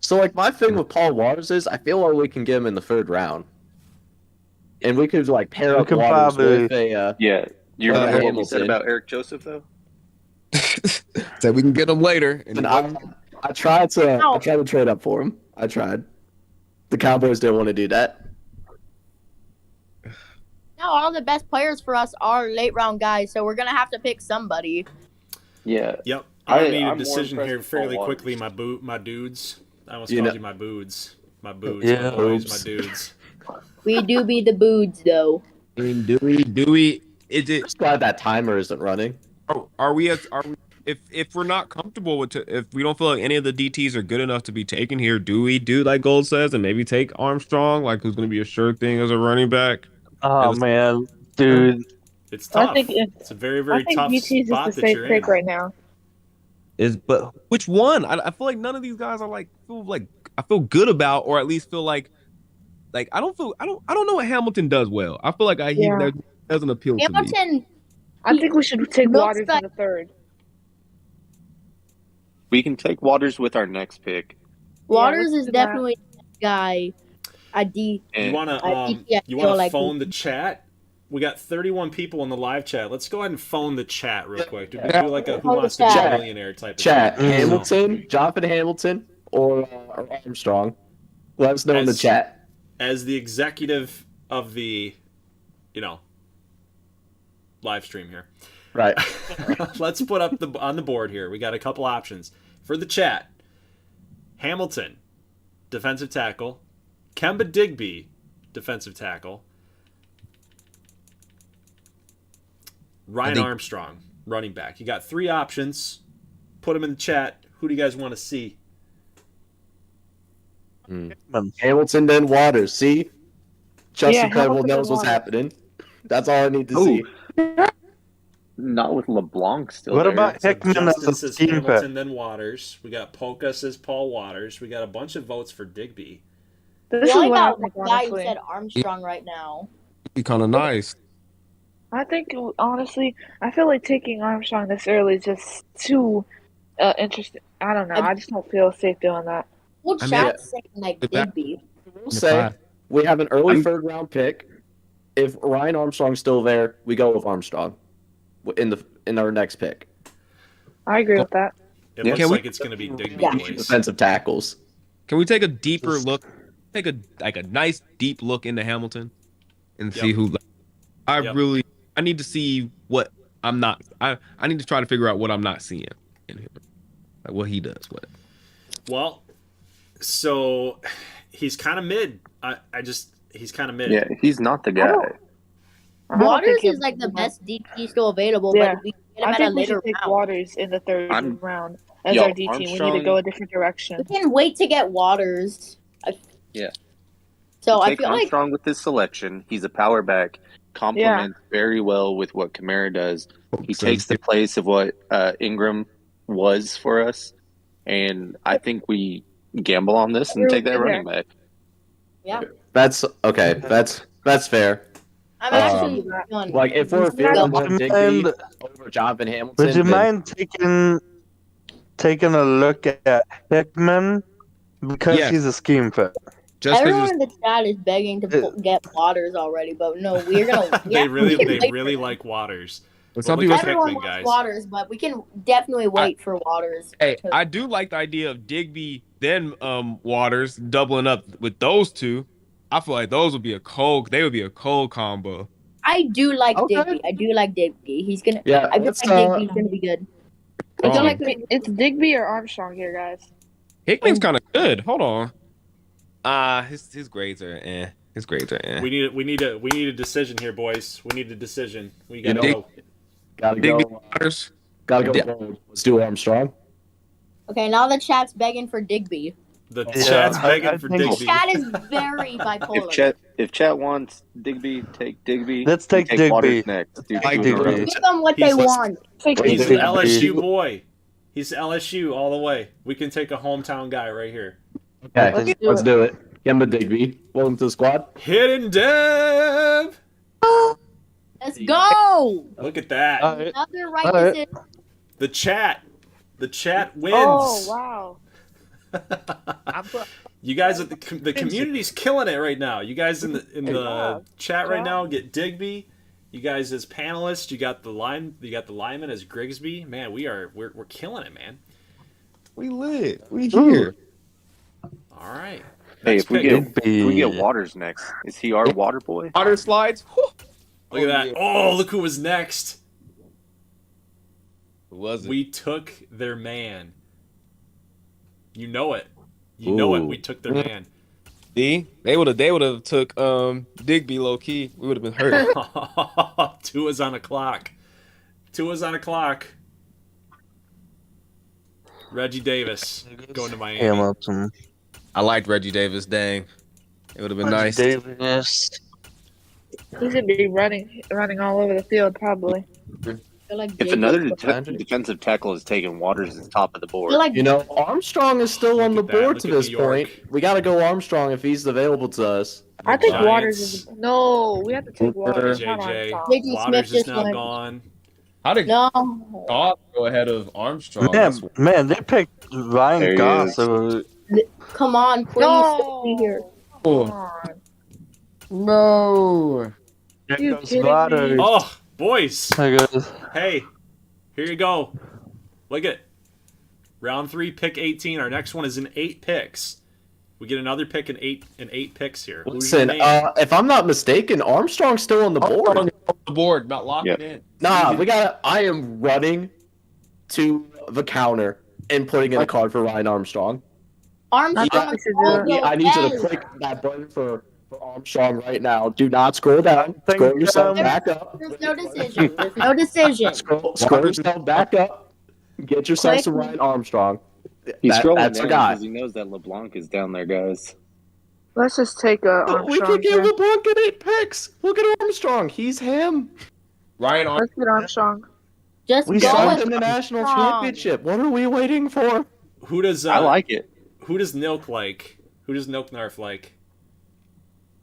so like my thing with Paul Waters is I feel like we can get him in the 3rd round. And we could like pair We up could Waters probably- with a Yeah. You remember what you said Hamilton. about Eric Joseph, though? Said we can get them later. And I tried to trade up for him. I tried. The Cowboys didn't want to do that. Now all the best players for us are late round guys, so we're gonna have to pick somebody. Yeah. Yep. I need I'm a more decision impressed here with Paul fairly Waters. quickly, my dudes. I almost You called know- you my boods. My boods, Yeah. my boys, Oops. my dudes. We do be the boods though. I mean, do we? Is it? Just glad that timer isn't running. Are we? If we're not comfortable with if we don't feel like any of the DTs are good enough to be taken here, do we do like Gold says and maybe take Armstrong, like who's going to be a sure thing as a running back? Oh, man. Dude. It's tough. I think It's a very, very I think tough BT's is spot the that safe you're pick in. right now. But which one? I feel like none of these guys are I feel good about, or at least feel like I don't know what Hamilton does well. I feel like he Yeah. doesn't appeal to me. Hamilton, I think we should take Looks Waters like- in the 3rd. We can take Waters with our next pick. Waters let's is do that. definitely the guy. You And want to I think, yeah, you feel want to like phone the chat? We got 31 people in the live chat. Let's go ahead and phone the chat real quick. Do Yeah. like a Who Phone the Wants to Be a chat. Millionaire type of Chat, thing. Hamilton, Jonathan Hamilton, or Armstrong. Let us know in the As- chat. As the executive of the, live stream here. Right. Let's put up on the board here. We got a couple options for the chat. Hamilton, defensive tackle. Kemba Digby, defensive tackle. Ryan Armstrong, running back. You got 3 options. Put them in the chat. Who do you guys want to see? Hamilton, then Waters. See? Justin Yeah, Cleveland Hamilton, knows then what's Waters. happening. That's all I need to Ooh. see. Not with LeBlanc still What there. about So Hickman as Justin a says scheme Hamilton, pick? then Waters. We got Polka says Paul Waters. We got a bunch of votes for Digby. This is Why what I about think, one guy who honestly. said Armstrong right now? Be kind of nice. I think, honestly, I feel like taking Armstrong this early is just too interesting. I don't know. I just don't feel safe doing that. Well, I mean, chat's saying like the back- Digby. We'll say we have an early 3rd round pick. If Ryan Armstrong's still there, we go with Armstrong in our next pick. I agree with that. It Yeah. looks Can we- like it's going to be Digby, Yeah. boys. Defensive tackles. Can we take a deeper look? Take a nice deep look into Hamilton and see Yep. who. I Yep. really need to see what I'm not. I need to try to figure out what I'm not seeing in him, like what he does. What? Well, so he's kind of mid. He's kind of mid. Yeah, he's not the guy. I don't Waters think is like the Hamilton- best DT still available, Yeah. but we can get him I at a think we later should take round. Waters in the 3rd I'm- round as Yo, our DT. We need to Armstrong- go a different direction. We can wait to get Waters. Yeah. So I Take feel like Armstrong with this selection. He's a power back. complements very well with what Kamara does. He takes the place of what Ingram was for us, and I think we gamble on this and take that running back. Yeah. That's okay. That's fair. I'm actually feeling Like if we're feeling one Digby over Jonathan Hamilton, Would you then mind taking a look at Hickman because Yes. he's a scheme fit? Just everyone because in the chat is begging to get Waters already, but no, we're gonna. They really wait really for like Waters. some look people at everyone Hickman, wants guys. Waters, but we can definitely wait for Waters. Hey, to- I do like the idea of Digby then Waters doubling up with those two. I feel like those would be they would be a cold combo. I do like Okay. Digby. I do like Digby. He's gonna. Yeah, I feel let's, like Digby's gonna be good. It's, Oh. like, it's Digby or Armstrong here, guys. Hickman's kind of good. Hold on. His grades are His grades are We need a decision here, boys. We need a decision. We gotta You go. gotta Digby go. Waters. Gotta go. Yeah. Gold. Let's do Armstrong. Okay, now the chat's begging for Digby. The Yeah, chat's I begging for think- The Digby. chat is very bipolar. If Chat wants Digby, take Digby. Let's take Digby. Waters Digby. next. Do I two like in a row. Digby. Give them what they He's- want. Take He's Digby. an LSU boy. He's LSU all the way. We can take a hometown guy right here. Okay, let's do it. Kemba Digby, welcome to the squad. Hidden Dev. Let's go. Look at that. Alright. Another right Alright. decision. The chat wins. Oh, wow. You guys at the community's killing it right now. You guys in the chat right now get Digby. You guys as panelists, you got the lineman as Grigsby. Man, we're killing it, man. We lit. We here. All right. Hey, Next if we pick. get Waters next, is he our water boy? Water slides. Whew. Look at that. Yeah. Oh, look who was next. Who was it? We took their man. You know it. You know it. Ooh. We took their man. See? They would have took Digby low key. We would have been hurt. Tua's on a clock. Reggie Davis going to Miami. Hamilton. I liked Reggie Davis. Dang, it would have been nice. Davis. He's gonna be running all over the field, probably. I feel like If Digby- another defensive tackle is taking Waters at the top of the I board, feel like You know, Armstrong is still on the Look at that. board Look to at this New York. point. We gotta go Armstrong if he's available to us. I think Giants. Waters is. No, we have to take Waters. Not JJ. Armstrong. JJ Waters Smith is just now went. gone. How did No. Goff go ahead of Armstrong? Man, they picked There Ryan he Goss. is. So Come on, please No. be here. Come Oh, on. no. here You goes kidding me? Waters. Oh, boys. There goes. Hey, here you go. Look at round 3, pick 18. Our next one is in 8 picks. We get another pick in eight picks here. Who's your Listen, name? if I'm not mistaken, Armstrong's still on the board. On the board, not locking Yep. in. Nah, I am running to the counter and putting in a card for Ryan Armstrong. I think Armstrong. we should do it. I need you to click that button for Armstrong right now. Do not scroll down. I think, Scroll yourself um, back up. There's no decision. There's no decision. Scroll yourself back up. Get yourself Click. some Ryan Armstrong. he's scrolling That's down a guy. because he knows that LeBlanc is down there, guys. Let's just take But we Armstrong. could give Here. LeBlanc at 8 picks. Look at Armstrong. He's him. Ryan Armstrong. Let's get Armstrong. Just We go saw Go with in the national Armstrong. championship. What are we waiting for? Who does I like it. Who does Nilk like? Who does Nilk Narf like?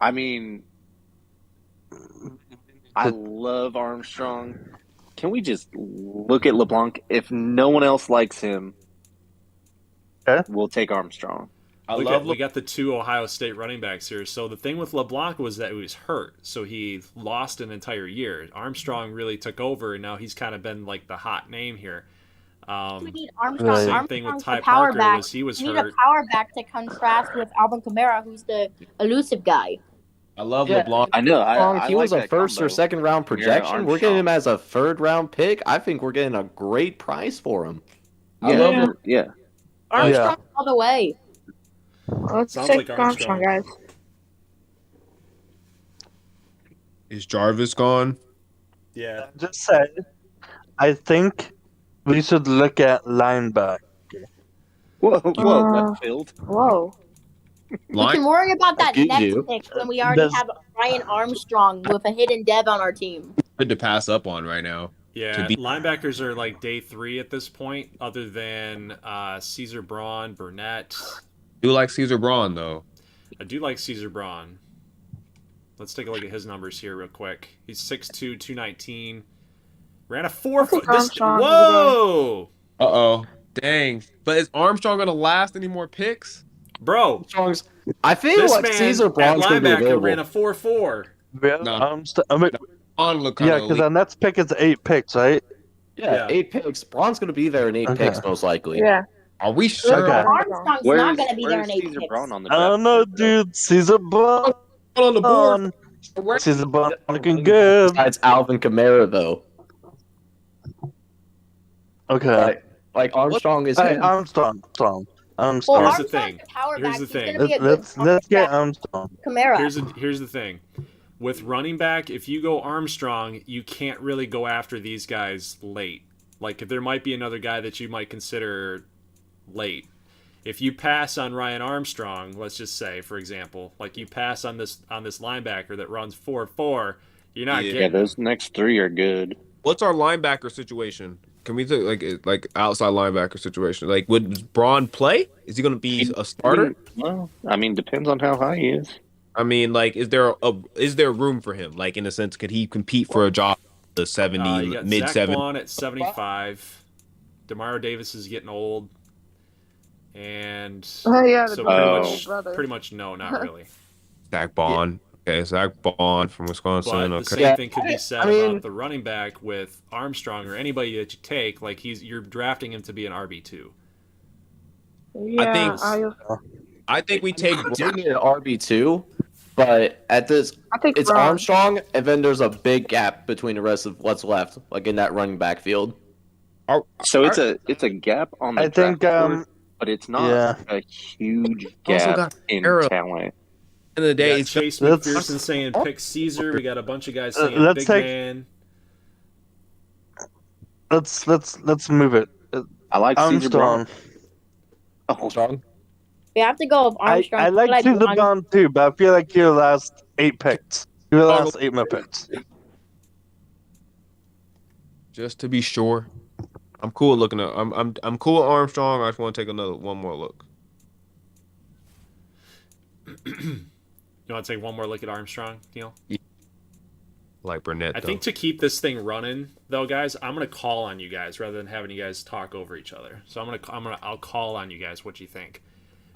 I mean, I love Armstrong. Can we just look at LeBlanc? If no one else likes him, we'll take Armstrong. We got the 2 Ohio State running backs here. So the thing with LeBlanc was that he was hurt, so he lost an entire year. Armstrong really took over, and now he's kind of been like the hot name here. We need Armstrong. Right. Same thing with Armstrong's Ty the power Parker back. was he was We need hurt. a power back to contrast with Alvin Kamara, who's the elusive guy. I love Yeah. LeBlanc. I know. I He like was a that first combo. or second round projection. We're getting him as a 3rd round pick. I think we're getting a great price for him. I Yeah, love it. yeah. Armstrong all the way. Let's Sounds take like Armstrong, guys. Is Jarvis gone? Yeah. Just said, I think we should look at linebacker. Whoa, Uh, left field. Whoa. We can worry about that Excuse next you. pick when we already have Ryan Armstrong with a hidden dev on our team. Good to pass up on right now. Yeah, linebackers are like day 3 at this point, other than Caesar Braun, Burnett. Do like Caesar Braun though. I do like Caesar Braun. Let's take a look at his numbers here real quick. He's 6'2", 219. Ran a 4. Whoa! Dang. But is Armstrong gonna last any more picks? Bro, I feel this like man Caesar at Braun's going to be linebacker available. ran a 4.4. Yeah, No. yeah, Look because our next pick is 8 picks, right? Yeah, 8 picks. Braun's going to be there in 8 picks, most likely. Yeah. Are we sure? Okay. Armstrong's not going to be there in 8 Caesar picks. Braun on the I draft don't know, board, though? dude. Caesar Braun On the board. Caesar Braun looking good. Besides Alvin Kamara, though. Okay. Like Armstrong is Hey, him. Armstrong. Well, Here's the Armstrong's thing. a power Here's back. the He's thing. gonna be a good Let's get back. Armstrong. Kamara. Here's the thing. With running back, if you go Armstrong, you can't really go after these guys late. Like, there might be another guy that you might consider late. If you pass on Ryan Armstrong, let's just say, for example, like you pass on this linebacker that runs 4.4, you're not Yeah, getting. those next 3 are good. What's our linebacker situation? Can we take like outside linebacker situation? Like, would Braun play? Is he going to be a starter? Well, I mean, depends on how high he is. I mean, like, is there room for him? Like, in a sense, could he compete for a job? The 70 You got mid Zach 70. Bond at 75. Demario Davis is getting old, and Yeah, so brother. pretty much no, not really. Zach Bond. Okay, Zach Bond from Wisconsin. But the Okay. same thing could be said I mean- about the running back with Armstrong or anybody that you take. Like you're drafting him to be an RB2. Yeah, I think we take We do need an RB2, but at this, I think it's Braun. Armstrong, and then there's a big gap between the rest of what's left, like in that running back field. So it's a gap on the I think, draft board, but it's not yeah. a huge Also gap got in Arrow. talent. End of the We day, got it's Chase Let's- McPherson saying pick Caesar. We got a bunch of guys saying let's big take- man. Let's move it. I like Caesar Braun. Armstrong. Oh, Armstrong? We have to go with Armstrong. I like Caesar Braun. Braun too, but I feel like your last 8 picks. Your last 8 more picks. just to be sure. I'm cool looking at. I'm cool with Armstrong. I just want to take one more look. You want to take one more look at Armstrong, Neil? Like Burnett. I think to keep this thing running, though, guys, I'm gonna call on you guys rather than having you guys talk over each other. So I'll call on you guys. What you think?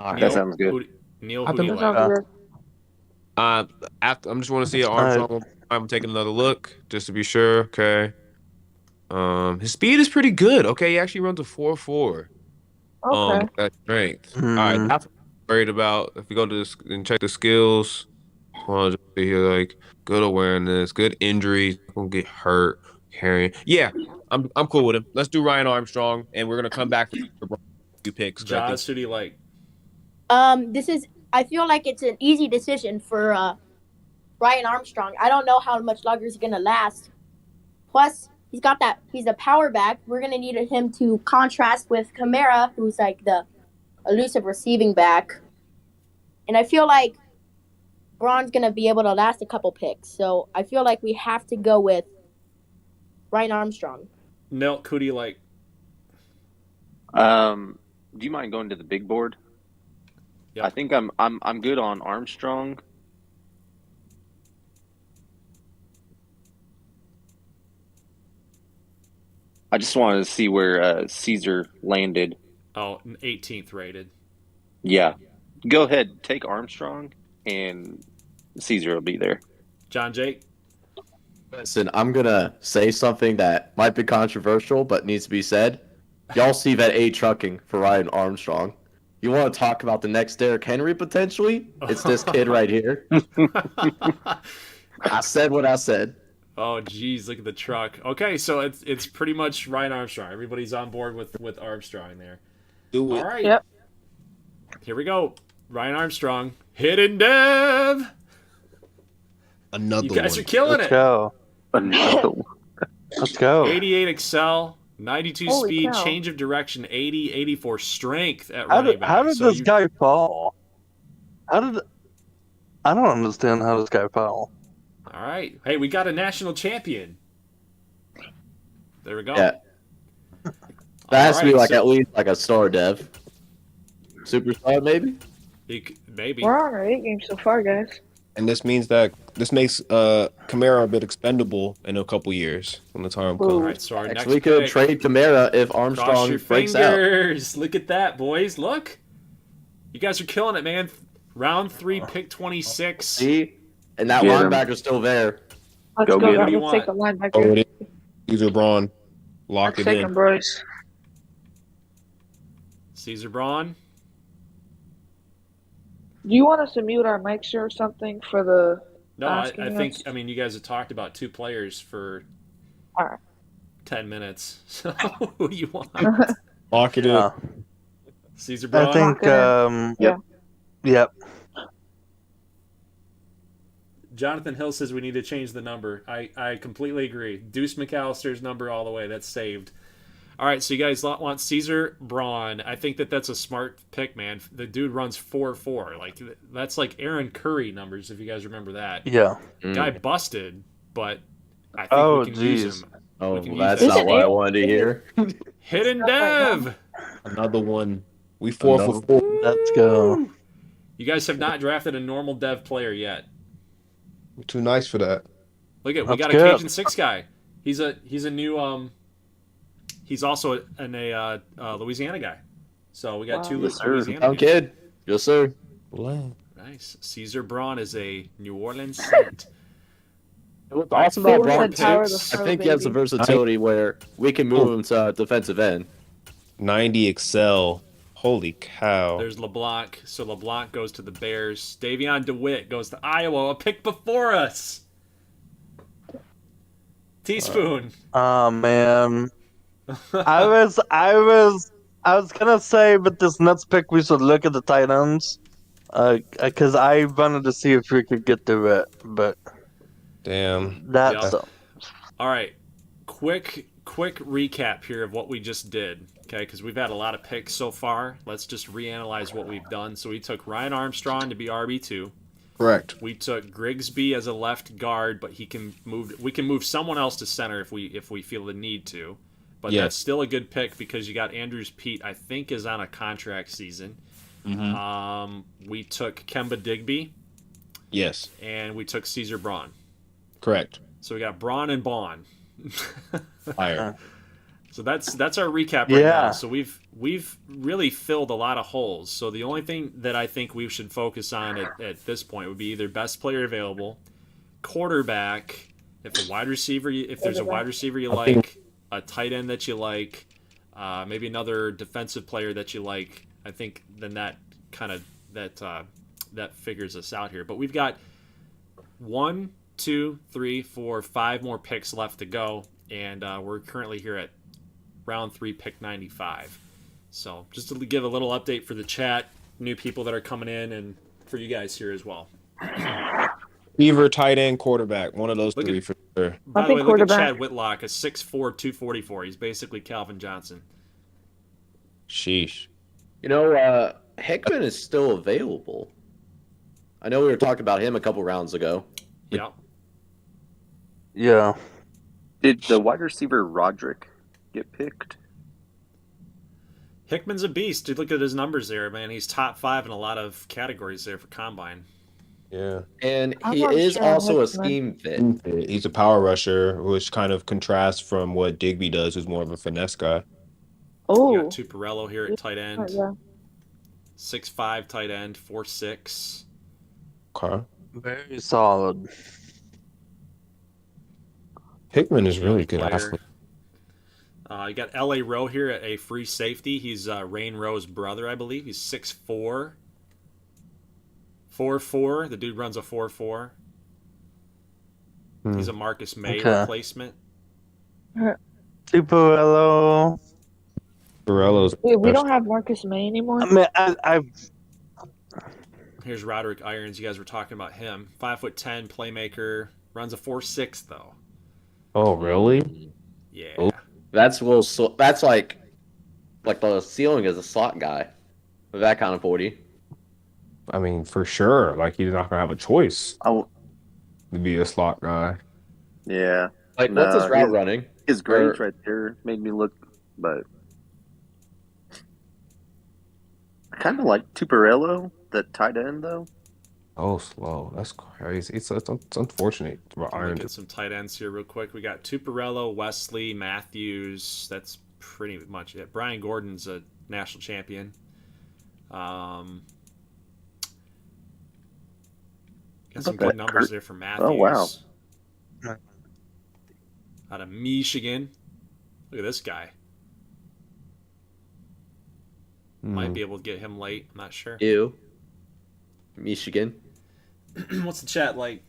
that sounds good. Neil, I've who do you been- like? Sounds good. I'm just want to see Armstrong. I'm taking another look just to be sure. Okay. His speed is pretty good. Okay, he actually runs a 4.4. Okay. That's strength. Hmm. All right, that's what I'm worried about. If we go to this and check the skills, want to see here like good awareness, good injuries, won't get hurt, carrying. Yeah, I'm cool with him. Let's do Ryan Armstrong, and we're gonna come back for a few picks. 'cause I think- Jaws, who do you like? I feel like it's an easy decision for Ryan Armstrong. I don't know how much longer he's gonna last. Plus, he's a power back. We're gonna need him to contrast with Kamara, who's like the elusive receiving back. And I feel like Braun's gonna be able to last a couple picks. So I feel like we have to go with Ryan Armstrong. Nelt, who do you like? Do you mind going to the big board? Yep. I think I'm good on Armstrong. I just wanted to see where Caesar landed. Oh, 18th rated. Yeah. Go ahead, take Armstrong, and Caesar will be there. John Jake? Listen, I'm gonna say something that might be controversial, but needs to be said. Y'all see that A trucking for Ryan Armstrong. You want to talk about the next Derrick Henry potentially? It's this kid right here. I said what I said. Oh, geez, look at the truck. Okay, so it's pretty much Ryan Armstrong. Everybody's on board with Armstrong there. Do it. All right. Yep. Here we go. Ryan Armstrong. Hidden Dev. Another You guys one. are killing Let's it. go. No. Let's go. 88 excel, 92 Holy speed, cow. change of direction, 80, 84 strength at How running did, back. how did So this guy fall? How did I don't understand how this guy fell. All right. Hey, we got a national champion. There we go. Yeah. All That has to be right, like so at least like a star dev. Superstar, maybe? maybe. We're on our 8 games so far, guys. And this means that this makes Kamara a bit expendable in a couple years when the time Ooh. All comes. right, so our next We could pick. trade Kamara if Cross Armstrong your breaks out. fingers. Look at that, boys. Look. You guys are killing it, man. Round 3, pick 26. See? And that Get him. linebacker's still there. Let's Go go, get guys. him. Let's take a Oh, linebacker. it is. Caesar Braun. Lock Let's it take in. him, boys. Caesar Braun. Do you want us to mute our mics or something for the No, I asking think, us? I mean, you guys have talked about 2 players for All right. 10 minutes. So, who do you want? Lock it in. Yeah. Caesar Braun? I think Yeah. Yep. Jonathan Hill says we need to change the number. I completely agree. Deuce McAllister's number all the way. That's saved. All right, so you guys want Caesar Braun. I think that's a smart pick, man. The dude runs 4.4. Like that's like Aaron Curry numbers, if you guys remember that. Yeah. Guy busted, but I think we can use geez. him. Oh, We can that's use not that. what I wanted to hear. Hidden Right now. Dev. Another one. We 4 for Another- 4. Let's go. You guys have not drafted a normal dev player yet. We're too nice for that. Look at we That's got good. a Cajun 6 guy. He's a new he's also a Louisiana guy. So we got Wow. 2 Yes, sir. Louisiana Young guys. kid. Yes, sir. Nice. Caesar Braun is a New Orleans Saint. What's Right, awesome about four Braun, Said Tyler too, the I Pro think he has the baby. versatility where we can move him to defensive end. 90 Excel. Holy cow. There's LeBlanc. So LeBlanc goes to the Bears. Davion DeWitt goes to Iowa. A pick before us. Teaspoon. Oh man. I was gonna say with this next pick we should look at the tight ends. Because I wanted to see if we could get to it, but Damn. that's All right. Quick recap here of what we just did. Okay, because we've had a lot of picks so far. Let's just reanalyze what we've done. So we took Ryan Armstrong to be RB2. Correct. We took Grigsby as a left guard, but he can move. We can move someone else to center if we feel the need to. But Yes. that's still a good pick because you got Andrews Pete. I think is on a contract season. We took Kemba Digby Yes. and we took Caesar Braun. Correct. So we got Braun and Bond. Fire. So that's our recap right Yeah. now. So we've really filled a lot of holes. So the only thing that I think we should focus on at this point would be either best player available, quarterback, if there's a wide receiver you I think- like, a tight end that you like, maybe another defensive player that you like. I think then that kind of that figures us out here. But we've got 1, 2, 3, 4, 5 more picks left to go, and we're currently here at round 3, pick 95. So just to give a little update for the chat, new people that are coming in, and for you guys here as well. Beaver, tight end, quarterback. One of those Look three at- for sure. By the think way, look at quarterback. Chad Whitlock, a 6'4", 244. He's basically Calvin Johnson. Sheesh. You know, Hickman is still available. I know we were talking about him a couple rounds ago. Yeah. yeah. Did the wide receiver Roderick get picked? Hickman's a beast. Dude, look at his numbers there, man. He's top 5 in a lot of categories there for Combine. Yeah. And I'm he not is sure on also a Hickman. scheme fit. He's a power rusher, which kind of contrasts from what Digby does, who's more of a finesse guy. You Oh. got Tuparello here at tight end. Yeah. 6'5" tight end, 4'6". Okay. Very solid. Hickman is really good Player. athlete. You got L.A. Rowe here at a free safety. He's Rain Rowe's brother, I believe. He's 6'4". 4'4". The dude runs a 4'4". He's a Marcus May Okay. replacement. Tuparello. Borello's Wait, we don't have Marcus May anymore? I mean, I Here's Roderick Irons. You guys were talking about him. 5'10", playmaker. Runs a 4'6", though. Oh, really? Yeah. Oh. That's that's like the ceiling is a slot guy with that kind of 40. I mean, for sure. Like he's not gonna have a choice Oh, to be a slot guy. yeah. Like, what's his No, route running? his grades Or right there made me look, but I kind of like Tuparello, the tight end, though. Oh, slow. That's crazy. It's unfortunate about Can look Iron. at some tight ends here real quick. We got Tuparello, Wesley, Matthews. That's pretty much it. Brian Gordon's a national champion. Got some good numbers there for Matthews. Oh, wow. Out of Michigan. Look at this guy. Might be able to get him late. I'm not sure. ew. Michigan. What's the chat like?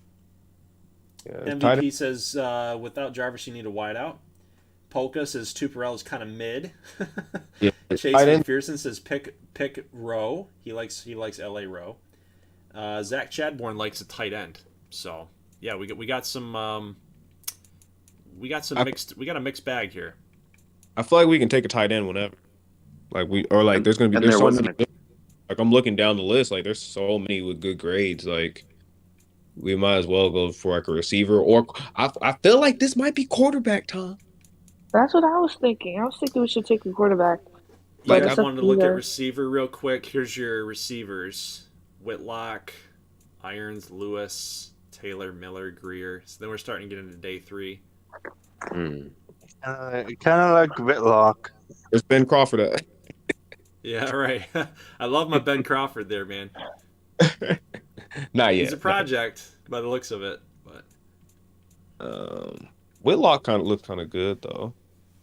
Yeah, MVP says, without Jarvis, you need a wideout. Polka says Tuparello's kind of mid. yeah. Chase McPherson says pick Rowe. He likes LA Rowe. Zach Chadbourne likes a tight end. So yeah, we got some mixed. We got a mixed bag here. I feel like we can take a tight end whenever. There's gonna be And there's there so wasn't many. Like I'm looking down the list. Like there's so many with good grades. Like we might as well go for like a receiver or I feel like this might be quarterback time. That's what I was thinking. I was thinking we should take a quarterback. You Like, guys I wanted to look at receiver real quick. Here's your receivers: Whitlock, Irons, Lewis, Taylor, Miller, Greer. So then we're starting to get into day 3. Kind of like Whitlock. There's Ben Crawford. Yeah, right. I love my Ben Crawford there, man. Not yet. He's a project by the looks of it, but Whitlock kind of looks kind of good though.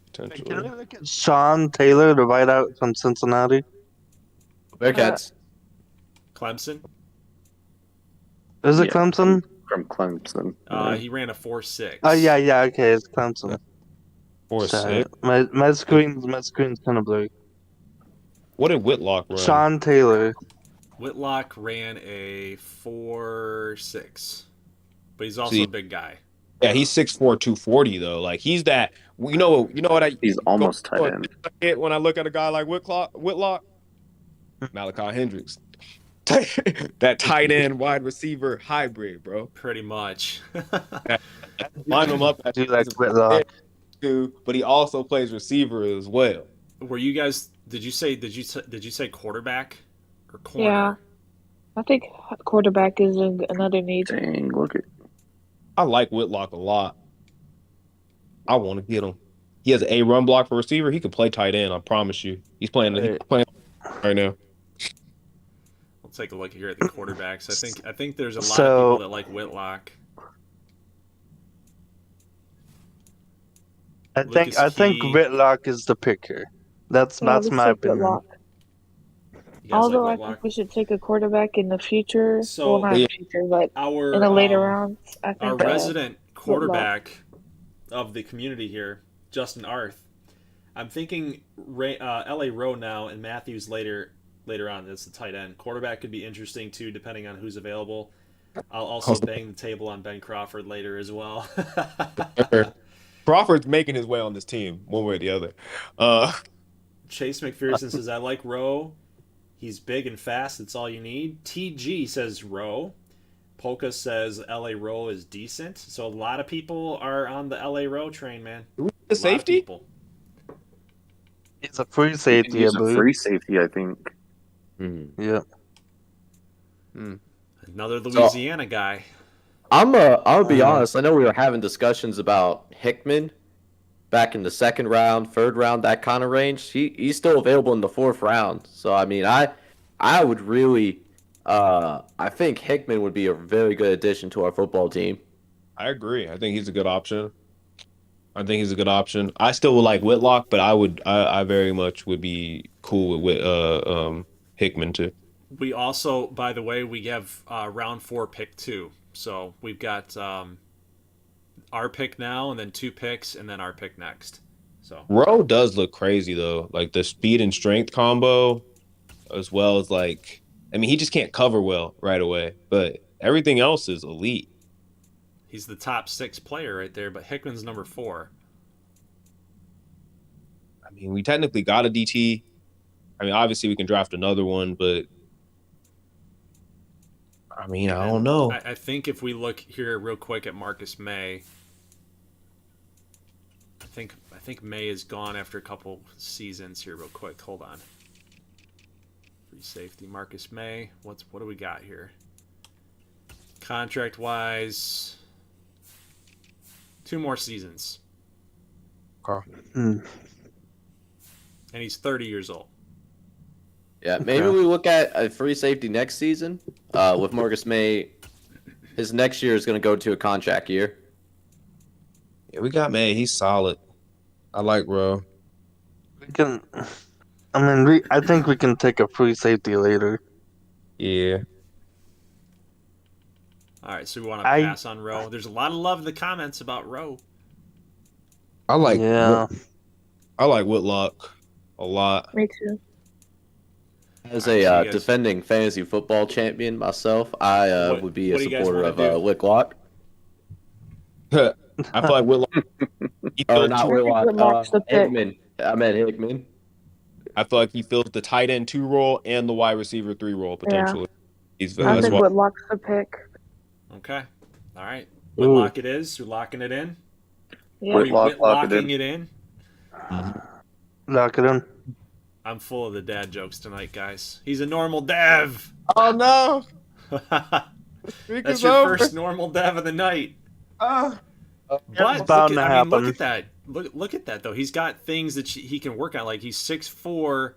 Potentially. Can we look at Sean Taylor, the wideout from Cincinnati? Bearcats. Clemson. Is it Yeah. Clemson? From Clemson. He ran a 4.6. Oh yeah, okay, it's Clemson. 4.6. My screen's kind of blurry. What did Whitlock run? Sean Taylor. Whitlock ran a 4.6, but he's also a big guy. Yeah, he's 6'4", 240 though. Like he's that. You know what He's almost tight end. When I look at a guy like Whitlock, Malachi Hendricks, that tight end wide receiver hybrid, bro. Pretty much. Line him up. I do like Whitlock too, but he also plays receiver as well. Were you guys? Did you say quarterback or corner? Yeah, I think quarterback is another need. Dang, look at. I like Whitlock a lot. I want to get him. He has a run block for receiver. He could play tight end. I promise you. He's playing right now. We'll take a look here at the quarterbacks. I think there's a lot of people that like Whitlock. I think Whitlock is the picker. That's my opinion. Although I think we should take a quarterback in the future. So, well, not in the future, but in the later rounds. I think our resident quarterback of the community here, Justin Arth. I'm thinking L.A. Rowe now and Matthews later on. That's the tight end. Quarterback could be interesting too, depending on who's available. I'll also bang the table on Ben Crawford later as well. Crawford's making his way on this team, one way or the other. Chase McPherson says, I like Rowe. He's big and fast. That's all you need. TG says Rowe. Polka says L.A. Rowe is decent. So a lot of people are on the L.A. Rowe train, man. The safety? It's a free safety, He's a free safety, I think. Yeah. Another Louisiana guy. I'll be honest. I know we were having discussions about Hickman back in the 2nd round, 3rd round, that kind of range. He's still available in the 4th round. So I mean, I would really, I think Hickman would be a very good addition to our football team. I agree. I think he's a good option. I still would like Whitlock, but I very much would be cool with Hickman too. We also, by the way, we have round 4 pick 2. So we've got our pick now, and then 2 picks, and then our pick next. So Rowe does look crazy though, like the speed and strength combo, as well as like, I mean, he just can't cover well right away, but everything else is elite. He's the top 6 player right there, but Hickman's number 4. I mean, we technically got a DT. I mean, obviously we can draft another one, but I mean, I don't know. I think if we look here real quick at Marcus May, I think May is gone after a couple seasons here. Real quick, hold on. Free safety, Marcus May. What do we got here? Contract wise, 2 more seasons, and he's 30 years old. Yeah, maybe we look at a free safety next season. With Marcus May, his next year is going to go to a contract year. Yeah, we got May. He's solid. I like Rowe. We can. I mean, I think we can take a free safety later. Yeah. All right, so we want to pass on Rowe. There's a lot of love in the comments about Rowe. I like Whitlock a lot. Me too. As a defending fantasy football champion myself, I would be a supporter of Whitlock. I feel like Whitlock. Or not Whitlock. Whitlock's the pick. Hickman. I meant Hickman. I feel like he fills the tight end 2 role and the wide receiver 3 role potentially. Yeah. I think Whitlock's the pick. Okay. All right. Whitlock it is. We're locking it in. Yeah. Whitlocking it in. Lock it in. I'm full of the dad jokes tonight, guys. He's a normal dev. Oh no! That's your first normal dev of the night. It's But bound to happen. look at that. Look at that though. He's got things that he can work on. Like he's 6'4",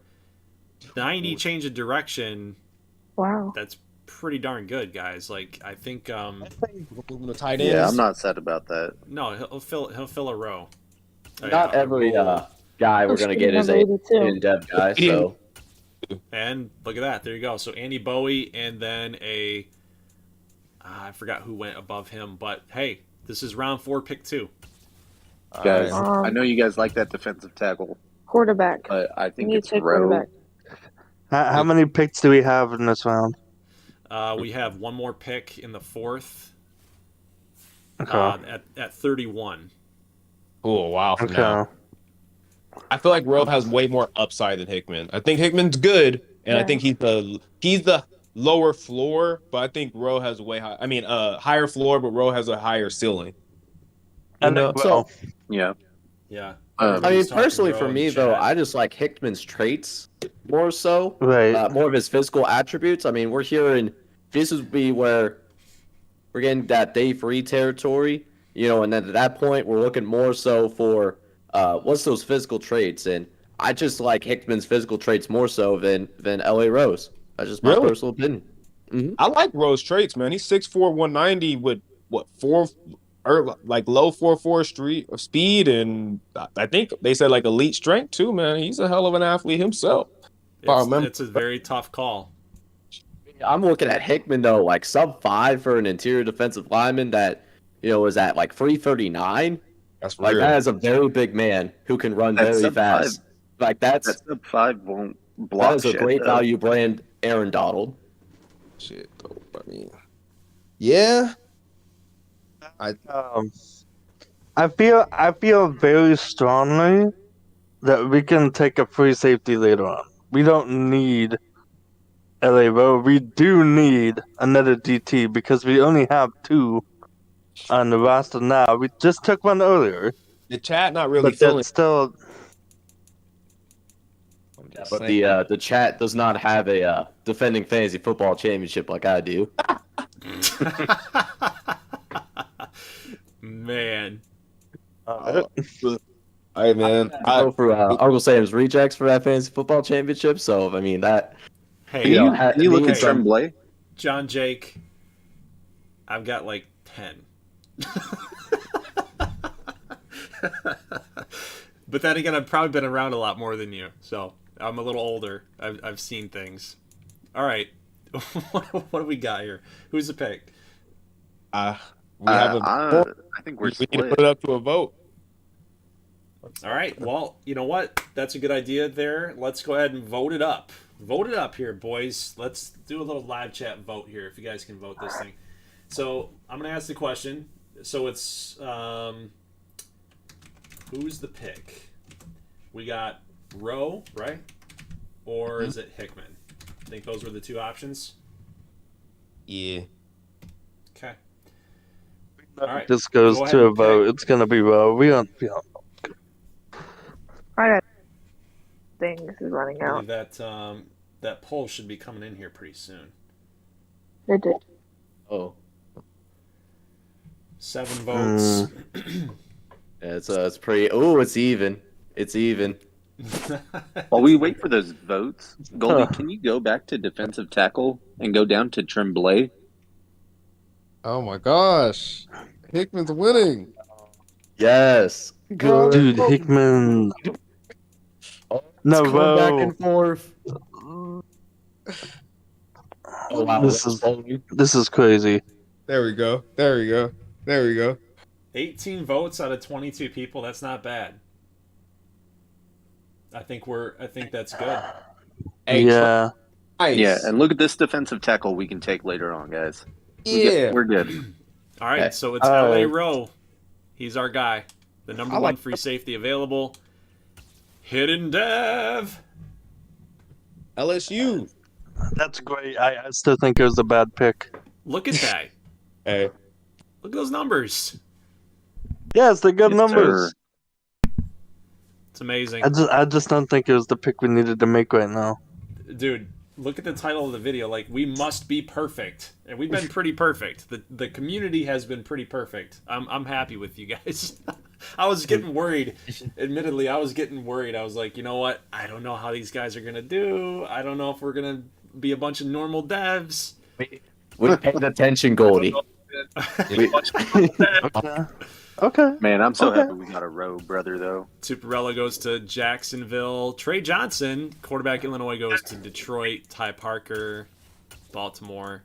90 change of direction. Wow. That's pretty darn good, guys. Like I think. The tight ends. Yeah, I'm not sad about that. No, he'll fill a row. Not every guy we're gonna get is a in-depth guy. So. And look at that. There you go. So Andy Bowie, and then I forgot who went above him, but hey, this is round 4, pick 2. Guys, I know you guys like that defensive tackle, Quarterback. but I think You it's take Rowe. quarterback. How many picks do we have in this round? We have one more pick in the 4th. Okay. At 31. Oh wow! For Okay. now. I feel like Rowe has way more upside than Hickman. I think Hickman's good, and I think he's the lower floor, but I think Rowe has way high. I mean, higher floor, but Rowe has a higher ceiling. So Yeah. Yeah. I mean, talking personally Rowe for in me the though, chat. I just like Hickman's traits more so. Right. More of his physical attributes. I mean, we're here in this would be where we're getting that day 3 territory, and then at that point we're looking more so for what's those physical traits, and I just like Hickman's physical traits more so than LA Rose. That's just my personal opinion. Mm-hmm. I like Rowe's traits, man. He's 6'4", 190 with low 4.4 speed, and I think they said like elite strength too, man. He's a hell of an athlete himself. It's a very tough call. I'm looking at Hickman though, like sub-5 for an interior defensive lineman that is at like 339. That's like real. that is a very big man who can run very fast. Like that sub-5 won't block. That is a great value brand, Aaron Donald. Shit, though. I mean, yeah. I feel very strongly that we can take a free safety later on. We don't need LA Rowe. We do need another DT because we only have 2 on the roster now. We just took one earlier. The chat not really but feeling. That's still. But the chat does not have a defending fantasy football championship like I do. Man. Hey man, I go for Uncle Sam's rejects for that fantasy football championship. So I mean that. Hey, can you look at Tremblay? John Jake, I've got like 10. But then again, I've probably been around a lot more than you, so I'm a little older. I've seen things. All right, what do we got here? Who's the pick? I think we need to put it up to a vote. All right. Well, you know what? That's a good idea there. Let's go ahead and vote it up. Vote it up here, boys. Let's do a little live chat vote here, if you guys can vote this thing. So I'm going to ask the question. So it's who's the pick? We got Rowe, right? Or is it Hickman? I think those were the 2 options. Yeah. Okay. All right. This goes Go ahead to a and vote. pick. It's gonna be vote. We don't. I got thing. This is running I out. believe that that poll should be coming in here pretty soon. It did. Oh, 7 votes. yeah, it's pretty. Oh, it's even. It's even. While we wait for those votes, Goldie, can you go back to defensive tackle and go down to Tremblay? Oh my gosh. Hickman's winning. Yes. Good. Dude, Hickman. Oh, No, it's going back bro. and forth. Oh wow, This is crazy. There we go. There we go. There we go. 18 votes out of 22 people. That's not bad. I think that's good. Hey, Yeah. Nice. Yeah, and look at this defensive tackle we can take later on, guys. Yeah. We're good. All right, Okay. so it's All LA right. Rowe. He's our guy. The number I one like- free safety available. Hidden Dev. LSU. That's great. I still think it was a bad pick. Look at that. Hey. Look at those numbers. Yes, they're good Yes, numbers. sir. It's amazing. I just don't think it was the pick we needed to make right now. Dude, look at the title of the video. Like, we must be perfect. And we've been pretty perfect. The community has been pretty perfect. I'm happy with you guys. I was getting worried. Admittedly, I was getting worried. I was like, you know what? I don't know how these guys are going to do. I don't know if we're going to be a bunch of normal devs. We paid attention, Goldie. Okay. Man, I'm so Okay. happy we got a Rowe brother, though. Tuparella goes to Jacksonville. Trey Johnson, quarterback Illinois, goes to Detroit. Ty Parker, Baltimore.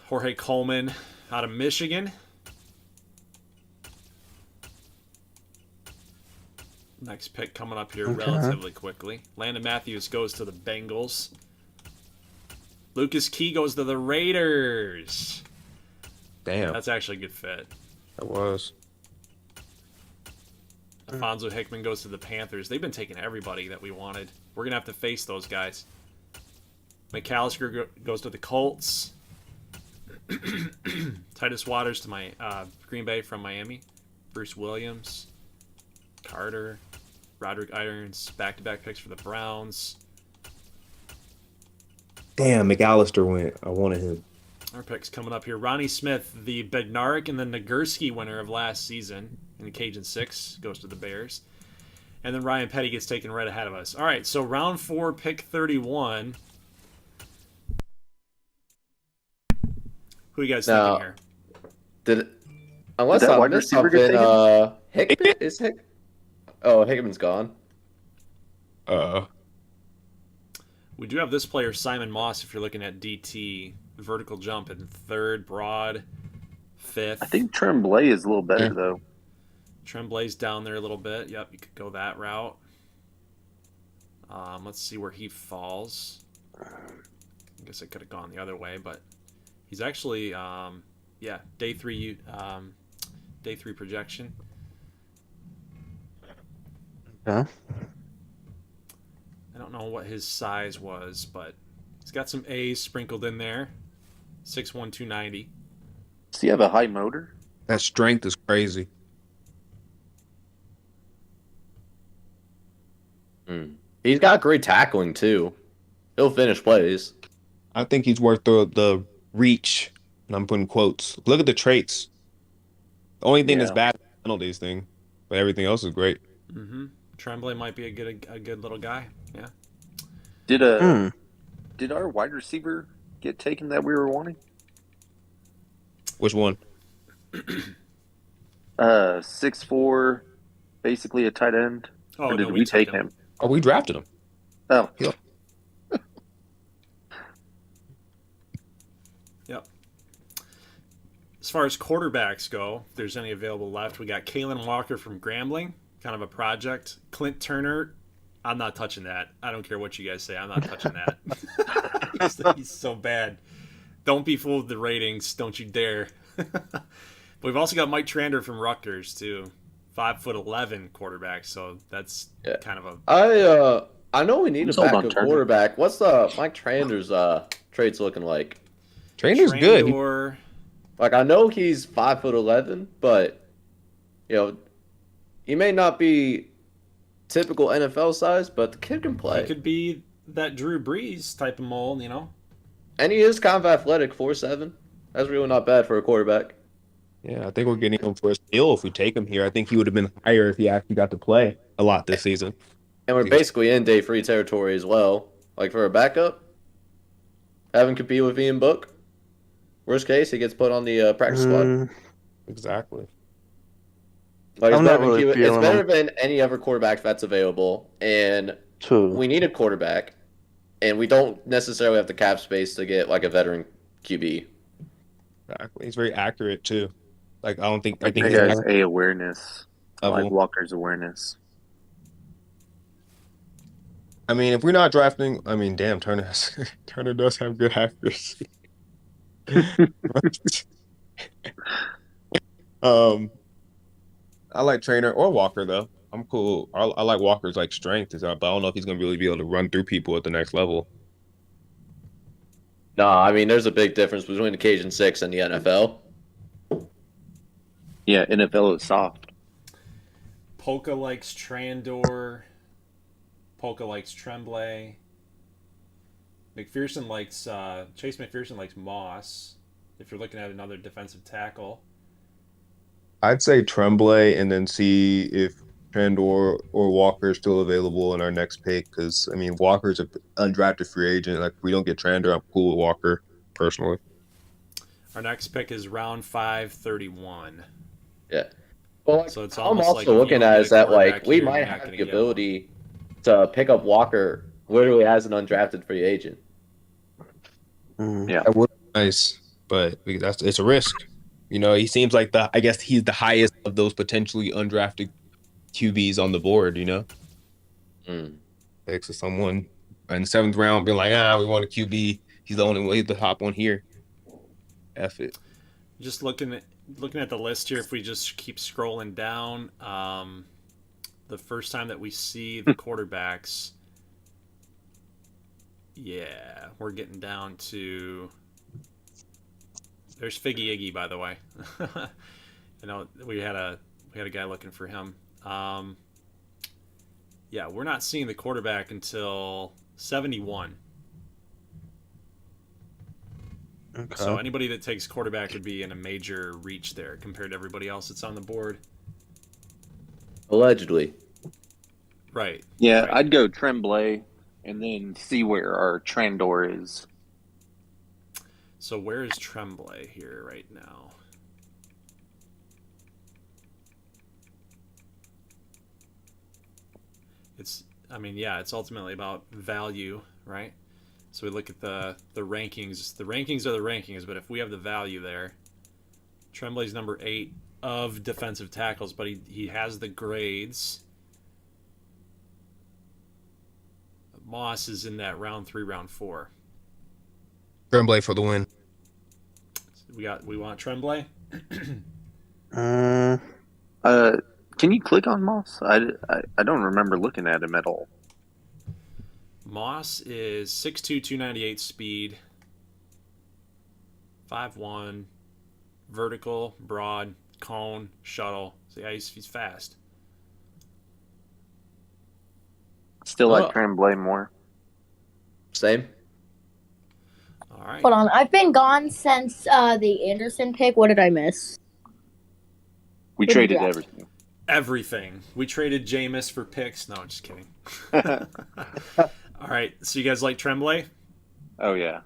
Jorge Coleman out of Michigan. Next pick coming up here Okay. relatively quickly. Landon Matthews goes to the Bengals. Lucas Key goes to the Raiders. Damn. That's actually a good fit. That was. Alfonso Hickman goes to the Panthers. They've been taking everybody that we wanted. We're going to have to face those guys. McAllister goes to the Colts. Titus Waters to my Green Bay from Miami. Bruce Williams. Carter. Roderick Irons. Back-to-back picks for the Browns. Damn, McAllister went. I wanted him. Our picks coming up here. Ronnie Smith, the Bednarik and the Nagurski winner of last season in the Cajun 6, goes to the Bears. And then Ryan Petty gets taken right ahead of us. All right, so round 4, pick 31. Who are you guys Now, thinking here? Did unless Did that I wide missed receiver get something, Hickman is Hick. Oh, Hickman's gone. We do have this player, Simon Moss, if you're looking at DT. Vertical jump in 3rd, broad, 5th. I think Tremblay is a little better, though. Tremblay's down there a little bit. Yep, you could go that route. Let's see where he falls. I guess I could have gone the other way, but he's actually, day 3 projection. Okay. I don't know what his size was, but he's got some A's sprinkled in there. 6'1", 290. Does he have a high motor? That strength is crazy. He's got great tackling too. He'll finish plays. I think he's worth the reach, and I'm putting quotes. Look at the traits. The only thing that's Yeah. bad is the penalties thing, but everything else is great. Mm-hmm. Tremblay might be a good little guy. Yeah. Did our wide receiver get taken that we were wanting? Which one? 6'4", basically a tight end. Oh, Or did no, we take took him? Oh, we drafted him. Oh, Yep. As far as quarterbacks go, if there's any available left, we got Kalen Walker from Grambling, kind of a project. Clint Turner, I'm not touching that. I don't care what you guys say. I'm not touching that. he's so bad. Don't be fooled with the ratings. Don't you dare. But we've also got Mike Trander from Rutgers, too. 5'11" quarterback, so that's kind of a... I know we need I'm a sold on backup Turner. quarterback. What's Mike Trander's trades looking like? Trainer's good. Trandor, Like I know he's 5'11", but you know he may not be typical NFL size, but the kid can he play. could be that Drew Brees type of mold, And he is kind of athletic, 4'7". That's really not bad for a quarterback. Yeah, I think we're getting him for a steal if we take him here. I think he would have been higher if he actually got to play a lot this season. And we're basically in day free territory as well. Like for a backup, having compete with Ian Book. Worst case, he gets put on the practice squad. Exactly. Like I'm not really it's feeling better him. than any other quarterback that's available. And True. we need a quarterback, and we don't necessarily have the cap space to get like a veteran QB. Exactly. He's very accurate too. Like I think That he's guy's A awareness. I like level. Walker's awareness. I mean, if we're not drafting, I mean, damn, Turner does have good accuracy. I like Trainer or Walker though. I'm cool. I like Walker's like strength, but I don't know if he's gonna really be able to run through people at the next level. No, I mean there's a big difference between the Cajun 6 and the NFL. Yeah, NFL is soft. Polka likes Trandor. Polka likes Tremblay. McPherson likes Chase McPherson likes Moss. If you're looking at another defensive tackle, I'd say Tremblay and then see if Trandor or Walker is still available in our next pick. Because I mean, Walker's an undrafted free agent. Like if we don't get Trandor, I'm cool with Walker personally. our next pick is round 5, 31. Yeah. Well, like, So it's I'm almost also like if you looking don't at get is a that like quarterback we here, might you're not have gonna the get one. ability to pick up Walker literally as an undrafted free agent. Yeah. That would be nice, but it's a risk. You know, he seems like I guess he's the highest of those potentially undrafted QBs on the board. You know, next to someone in the 7th round being like, we want a QB. He's the only way the top one here. F it. Just looking at the list here, if we just keep scrolling down, the first time that we see the quarterbacks, yeah, we're getting down to. There's Figgy Iggy, by the way. You know, we had a guy looking for him. Yeah, we're not seeing the quarterback until 71. Okay. So anybody that takes quarterback would be in a major reach there compared to everybody else that's on the board. Allegedly. Right. Yeah, right. I'd go Tremblay and then see where our Trandor is. So where is Tremblay here right now? It's ultimately about value, right? So we look at the rankings. The rankings are the rankings, but if we have the value there, Tremblay's number 8 of defensive tackles, but he has the grades. Moss is in that round 3, round 4. Tremblay for the win. We want Tremblay. Can you click on Moss? I don't remember looking at him at all. Moss is 6'2", 298 speed, 5'1", vertical, broad, cone, shuttle. So yeah, he's fast. Still like Tremblay more. Same. All right. Hold on, I've been gone since the Anderson pick. What did I miss? We Didn't traded draft. everything. Everything. We traded Jameis for picks. No, I'm just kidding. All right. So you guys like Tremblay? Oh, yeah.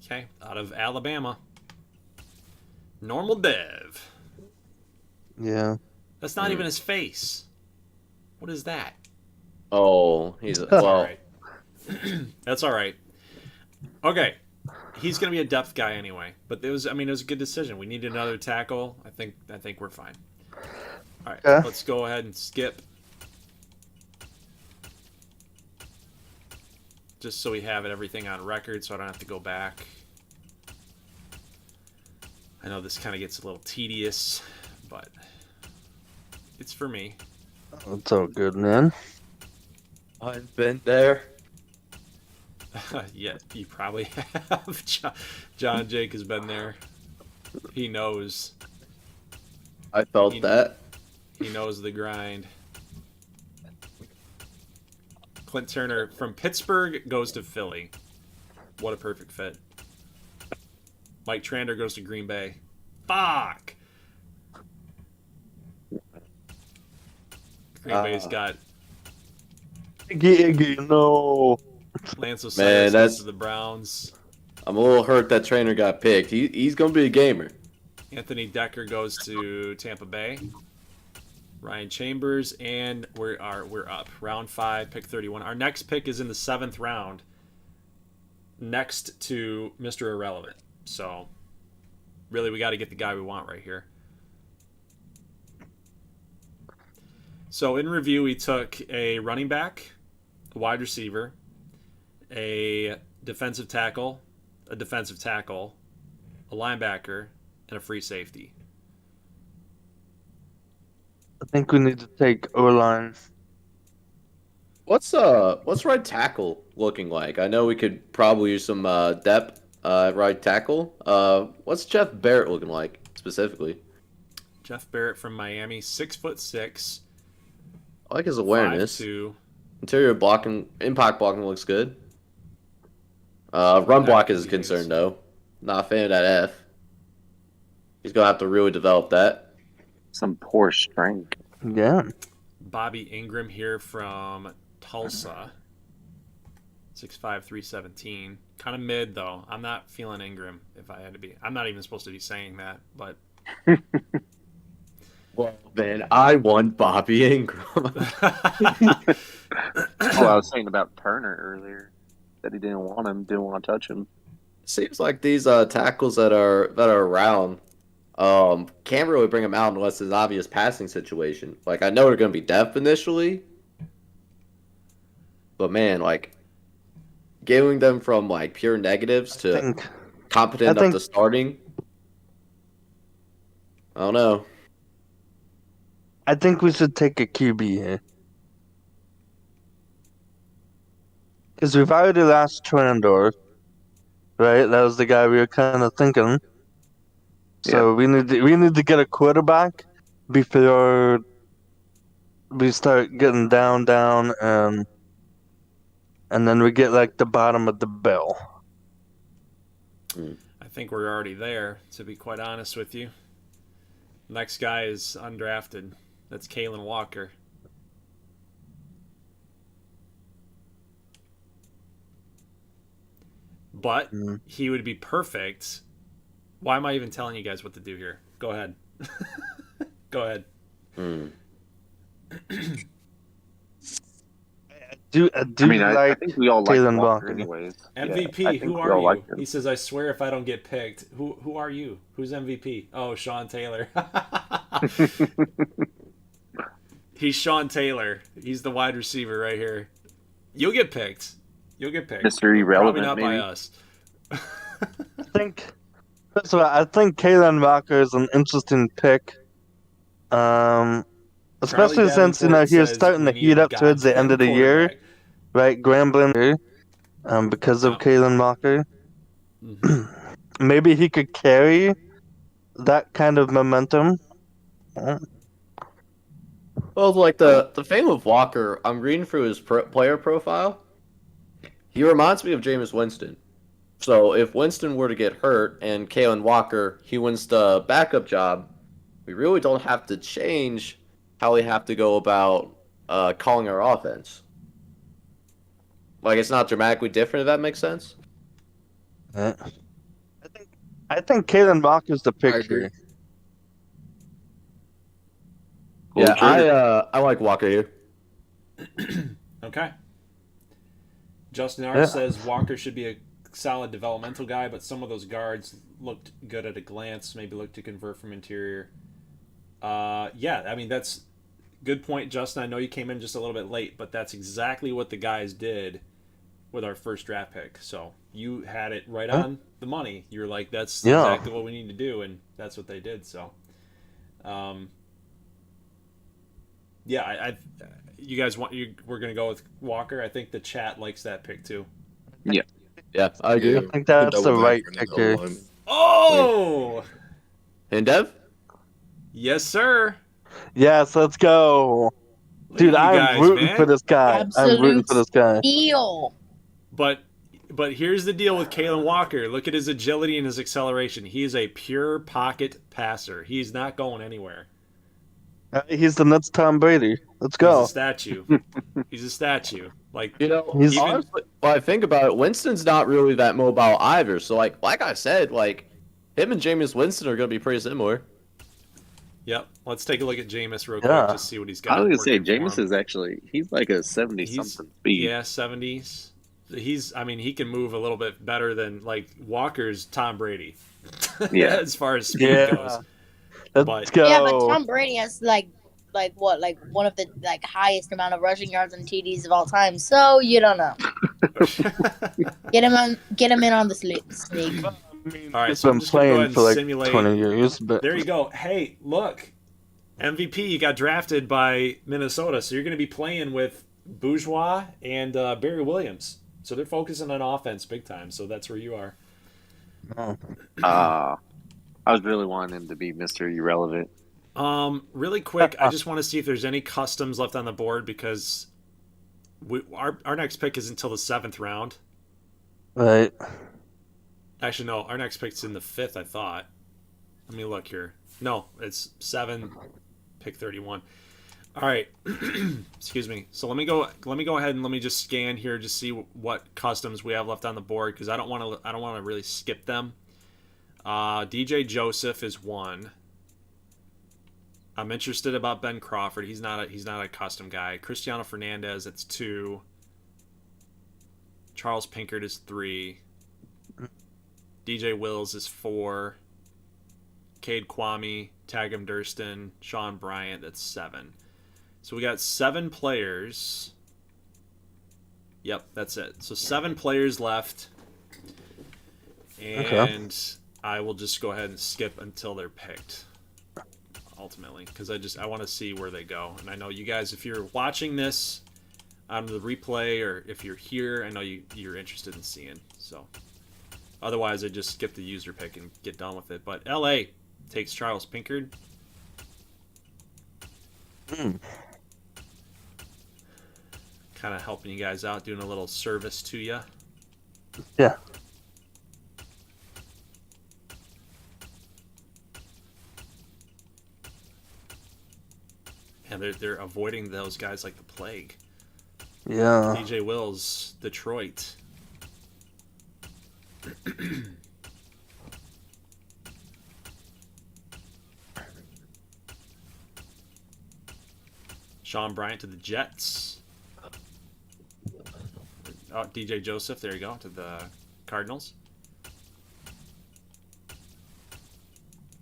Okay. Out of Alabama. Normal Dev. Yeah. That's not even his face. What is that? Oh, he's All well. right. That's all right. Okay. He's going to be a depth guy anyway. But it was a good decision. We needed another tackle. I think we're fine. All right. Okay. Let's go ahead and skip. Just so we have everything on record so I don't have to go back. I know this kind of gets a little tedious, but it's for me. It's all good, man. I've been there. Yeah, you probably have. John Jake has been there. He knows. I felt that. He knows the grind. Clint Turner from Pittsburgh goes to Philly. What a perfect fit. Mike Trander goes to Green Bay. Fuck! Green Bay's got Iggy, no. Lance Man, Osiris goes that's- to the Browns. I'm a little hurt that Trainer got picked. He's gonna be a gamer. Anthony Decker goes to Tampa Bay. Ryan Chambers, and we're up. Round 5, pick 31. Our next pick is in the 7th round, next to Mr. Irrelevant. So, really, we got to get the guy we want right here. So, in review, we took a running back, a wide receiver, a defensive tackle, a linebacker, and a free safety. I think we need to take O-line. What's right tackle looking like? I know we could probably use some depth at right tackle. What's Jeff Barrett looking like specifically? Jeff Barrett from Miami, 6'6". I like his awareness. 5'2". Interior blocking, impact blocking looks good. Run block is a concern though. Not a fan of that F. He's gonna have to really develop that. Some poor strength. Yeah. Bobby Ingram here from Tulsa. 6'5", 317. Kind of mid, though. I'm not feeling Ingram, if I had to be. I'm not even supposed to be saying that, but... Well, man, I want Bobby Ingram. Oh, I was saying about Turner earlier. That he didn't want to touch him. Seems like these tackles that are around can't really bring him out unless there's an obvious passing situation. Like, I know they're going to be depth initially, but man, like, giving them from like pure negatives to competent up to starting, I don't know. I think we should take a QB here. Because we've already lost Trandor, right? That was the guy we were kind of thinking. So we need to get a quarterback before we start getting down, and then we get like the bottom of the bill. I think we're already there, to be quite honest with you. Next guy is undrafted. That's Kalen Walker. But he would be perfect. Why am I even telling you guys what to do here? Go ahead. Go ahead. I think we all like Kalen Walker Walker. anyways. MVP, who are you? He says, I swear if I don't get picked. Who are you? Who's MVP? Oh, Sean Taylor. He's Sean Taylor. He's the wide receiver right here. You'll get picked. Mr. Irrelevant, Probably not maybe. by us. I think Kalen Walker is an interesting pick. Especially since he was starting to heat up towards the end of the year, right? Grambling, because of Kalen Walker. Maybe he could carry that kind of momentum. Well, like the thing with Walker, I'm reading through his player profile. He reminds me of Jameis Winston. So if Winston were to get hurt and Kalen Walker, he wins the backup job, we really don't have to change how we have to go about calling our offense. Like, it's not dramatically different, if that makes sense. I think Kalen Walker's the pick here. Yeah, I like Walker here. Okay. Justin R says Walker should be a solid developmental guy, but some of those guards looked good at a glance, maybe look to convert from interior. Yeah, I mean, that's good point, Justin. I know you came in just a little bit late, but that's exactly what the guys did with our first draft pick. So you had it right on the money. You were like, that's exactly what we need to do, and that's what they did. So, yeah, You guys we're gonna go with Walker. I think the chat likes that pick too. Yeah, I agree. I think that's the right pick here. Oh, And Dev? yes, sir. Yes, let's go. Look Dude, at you I'm guys, rooting man. for this guy. I'm rooting Absolute for this guy. steal. But here's the deal with Kalen Walker. Look at his agility and his acceleration. He is a pure pocket passer. He's not going anywhere. He's the nuts Tom Brady. Let's He's go. a statue. He's a statue. Like, You know, He's- honestly, when I think about it, Winston's not really that mobile either. So, like I said, like him and Jameis Winston are gonna be pretty similar. yep. Let's take a look at Jameis real Yeah. quick, just see what he's got. I was gonna say working for Jameis him. is actually he's like a 70-something speed. Yeah, 70s. I mean, he can move a little bit better than like Walker's Tom Brady. Yeah. As far as speed Yeah. goes. Let's But- go. Yeah, but Tom Brady has like one of the highest amount of rushing yards and TDs of all time. So you don't know. Get him in on the sneak. All right, He's so I'm been just gonna go ahead playing and for like simulate. 20 years, but There you go. Hey, look. MVP, you got drafted by Minnesota, so you're going to be playing with Bourgeois and Barry Williams. So they're focusing on offense big time, so that's where you are. I was really wanting him to be Mr. Irrelevant. Really quick, I just want to see if there's any customs left on the board because our next pick is until the 7th round. right. Actually, no, our next pick's in the 5th, I thought. Let me look here. No, it's 7, pick 31. All right. Excuse me. So let me go ahead and let me just scan here to see what customs we have left on the board because I don't want to really skip them. DJ Joseph is 1. I'm interested about Ben Crawford. He's not a custom guy. Cristiano Fernandez, that's 2. Charles Pinkert is 3. DJ Wills is 4. Cade Kwame, Tagum Durston, Sean Bryant, that's 7. So we got 7 players. Yep, that's it. So 7 players left. And I will just go ahead and skip until they're picked. Ultimately, because I want to see where they go. And I know you guys, if you're watching this on the replay or if you're here, I know you're interested in seeing. So otherwise, I just skip the user pick and get done with it. But LA takes Charles Pinkard. Kind of helping you guys out, doing a little service to you. Yeah. And they're avoiding those guys like the plague. Yeah. DJ Wills, Detroit. Sean Bryant to the Jets. Oh, DJ Joseph, there you go, to the Cardinals.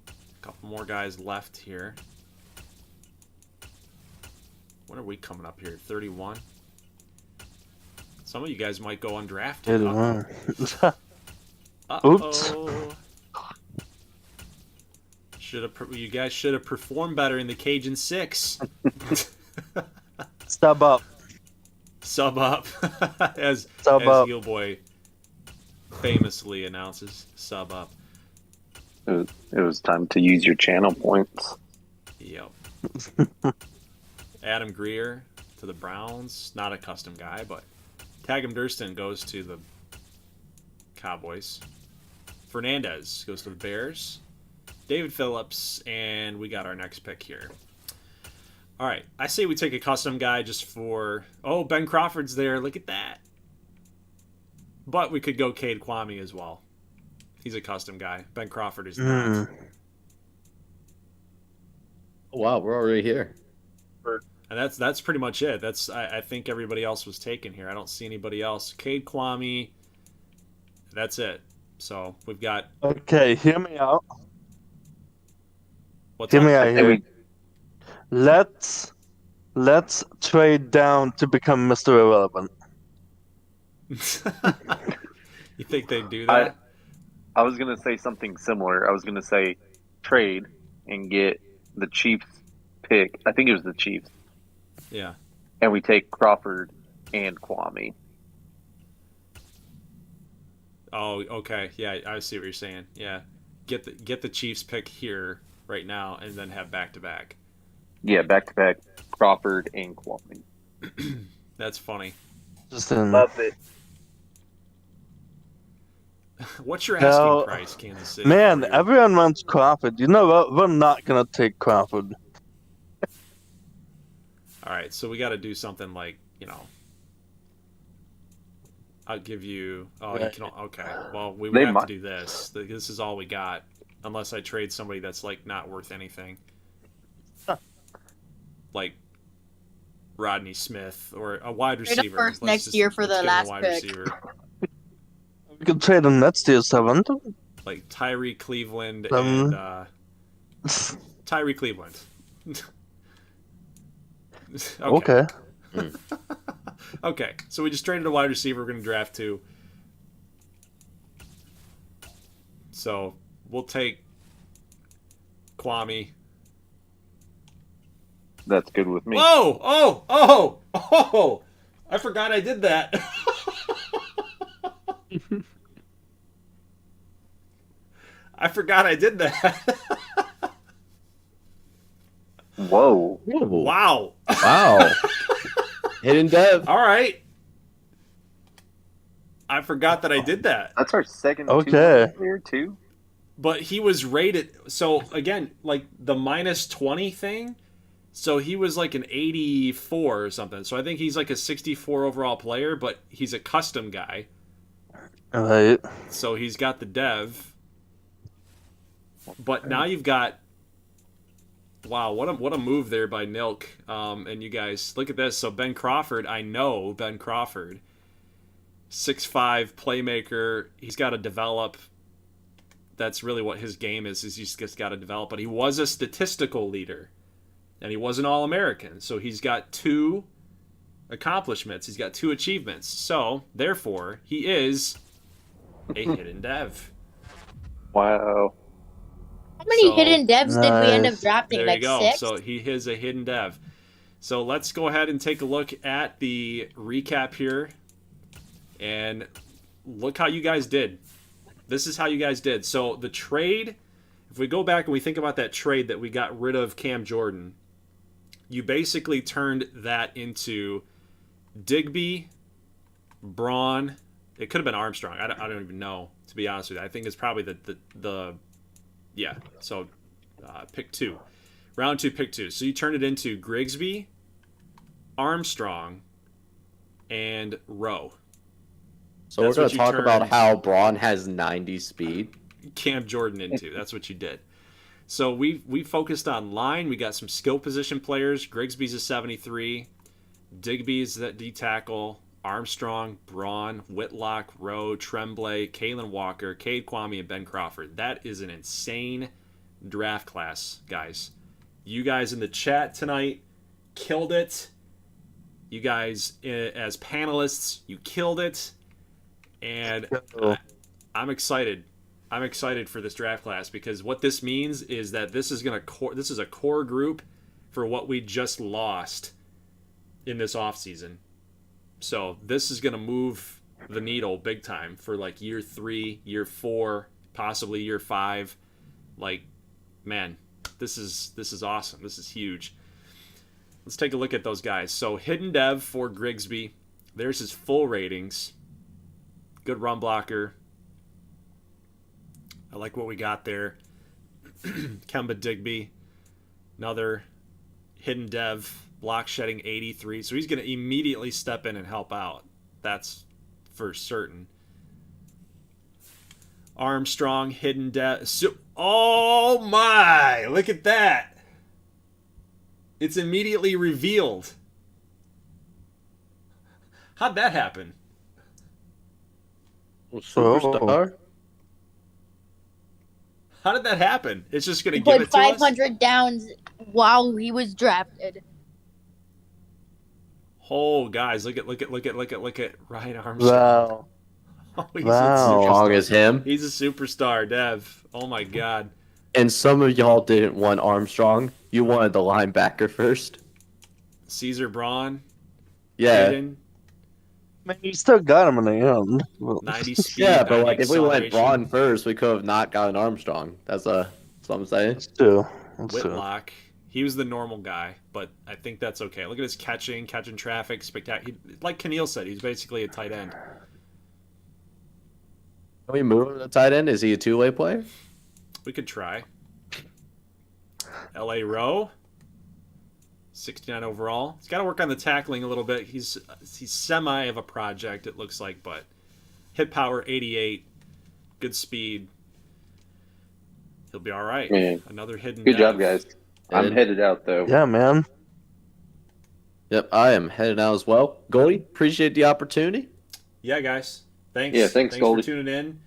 A couple more guys left here. When are we coming up here? 31? Some of you guys might go undrafted. Oops. You guys should have performed better in the Cajun 6. Stub up. Sub up. as Sub up. Heel Boy famously announces, sub up. It was time to use your channel points. Yep. Adam Greer to the Browns. Not a custom guy, but Tagum Durston goes to the Cowboys. Fernandez goes to the Bears. David Phillips, and we got our next pick here. All right, I say we take a custom guy just for... Oh, Ben Crawford's there. Look at that. But we could go Cade Kwame as well. He's a custom guy. Ben Crawford is not. Oh, wow, we're already here. And that's pretty much it. I think everybody else was taken here. I don't see anybody else. Cade Kwame. That's it. So we've got... Okay, hear me out. What's Hear up? me out here. Let's trade down to become Mr. Irrelevant. You think they'd do that? I was gonna say something similar. I was gonna say trade and get the Chiefs pick. I think it was the Chiefs. Yeah. and we take Crawford and Kwame. Oh, okay. Yeah, I see what you're saying. Yeah, get the Chiefs pick here right now, and then have back to back. Yeah, back to back Crawford and Kwame. That's funny. Love it. What's your asking price, Kansas City? Man, everyone wants Crawford. You know what? We're not gonna take Crawford. All right, so we got to do something like, I'll give you. Oh, you can. Okay. Well, we would have to do this. This is all we got, unless I trade somebody that's like not worth anything, like Rodney Smith or a wide receiver. First next year for the last pick. Receiver. We could trade him next year, 7th. Like Tyree Cleveland and Tyree Cleveland. Okay. Okay, so we just traded a wide receiver. We're going to draft 2. So we'll take Kwame. That's good with me. Whoa! Oh! I forgot I did that. I forgot I did that. Whoa. Wow. Hidden dev. All right. I forgot that I did that. That's our second here too. But he was rated. So again, like the -20 thing. So he was like an 84 or something. So I think he's like a 64 overall player, but he's a custom guy. All right. So he's got the dev. But now you've got. Wow, what a move there by Nilk. And you guys, look at this. So Ben Crawford, I know Ben Crawford. 6'5", playmaker. He's got to develop. That's really what his game is he's just got to develop. But he was a statistical leader. And he was an All-American. So he's got 2 accomplishments. He's got 2 achievements. So, therefore, he is a hidden dev. Wow. How many hidden devs did we end up drafting? There like you go. 6? So he is a hidden dev. So let's go ahead and take a look at the recap here. And look how you guys did. This is how you guys did. So the trade, if we go back and we think about that trade that we got rid of Cam Jordan, you basically turned that into Digby, Braun. It could have been Armstrong. I don't even know, to be honest with you. I think it's probably the yeah, so pick 2. Round 2, pick 2. So you turn it into Grigsby, Armstrong, and Rowe. So we're going to talk about how Braun has 90 speed. Cam Jordan into. That's what you did. So we focused on line. We got some skill position players. Grigsby's a 73. Digby's that D tackle. Armstrong, Braun, Whitlock, Rowe, Tremblay, Kalen Walker, Cade Kwame, and Ben Crawford. That is an insane draft class, guys. You guys in the chat tonight killed it. You guys, as panelists, you killed it. And I'm excited. I'm excited for this draft class because what this means is that this is a core group for what we just lost in this offseason. So this is going to move the needle big time for like year 3, year 4, possibly year 5. Like, man, this is awesome. This is huge. Let's take a look at those guys. So hidden dev for Grigsby. There's his full ratings. Good run blocker. I like what we got there. Kemba Digby, another hidden dev. Block shedding 83. So he's going to immediately step in and help out. That's for certain. Armstrong, hidden dev. Oh my! Look at that. It's immediately revealed. How'd that happen? Superstar. How did that happen? It's just going to He give put it to us? 500 downs while he was drafted. Oh, guys, look at Ryan Armstrong. Wow. Oh, he's Wow. Strong as him. He's a superstar, Dev. Oh my God. And some of y'all didn't want Armstrong. You wanted the linebacker first. Caesar Braun. Yeah. hidden, I mean, you still got him in the end. 90 speed, Yeah, but 90 like if we went acceleration, Braun first, we could have not gotten Armstrong. That's what I'm saying. That's true. That's true. Whitlock. He was the normal guy, but I think that's okay. Look at his catching traffic, spectacular. Like Keneal said, he's basically a tight end. Can we move him to the tight end? Is he a two-way player? We could try. L.A. Rowe, 69 overall. He's got to work on the tackling a little bit. He's semi of a project, it looks like, but hit power 88, good speed. He'll be all right. Man. Another hidden. Good job, dev. guys. I'm headed out though. Yeah, man. Yep, I am headed out as well. Goldie, appreciate the opportunity. Yeah, guys. Thanks. Yeah, thanks, for Goldie. tuning in.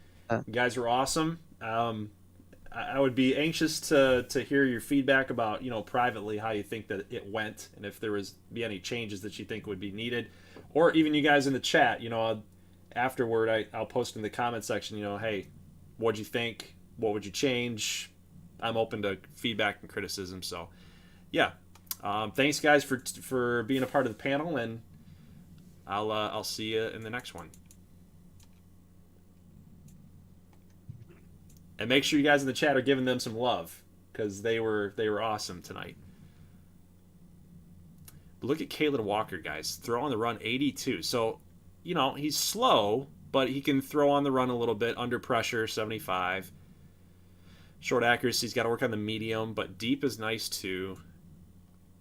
You guys are awesome. I would be anxious to hear your feedback about, privately how you think that it went, and if there was be any changes that you think would be needed, or even you guys in the chat. Afterward, I'll post in the comment section. Hey, what'd you think? What would you change? I'm open to feedback and criticism. So, yeah. Thanks, guys, for being a part of the panel, and I'll see you in the next one. And make sure you guys in the chat are giving them some love, because they were awesome tonight. But look at Caleb Walker, guys. Throw on the run 82. So, he's slow, but he can throw on the run a little bit under pressure, 75. Short accuracy, he's got to work on the medium, but deep is nice too.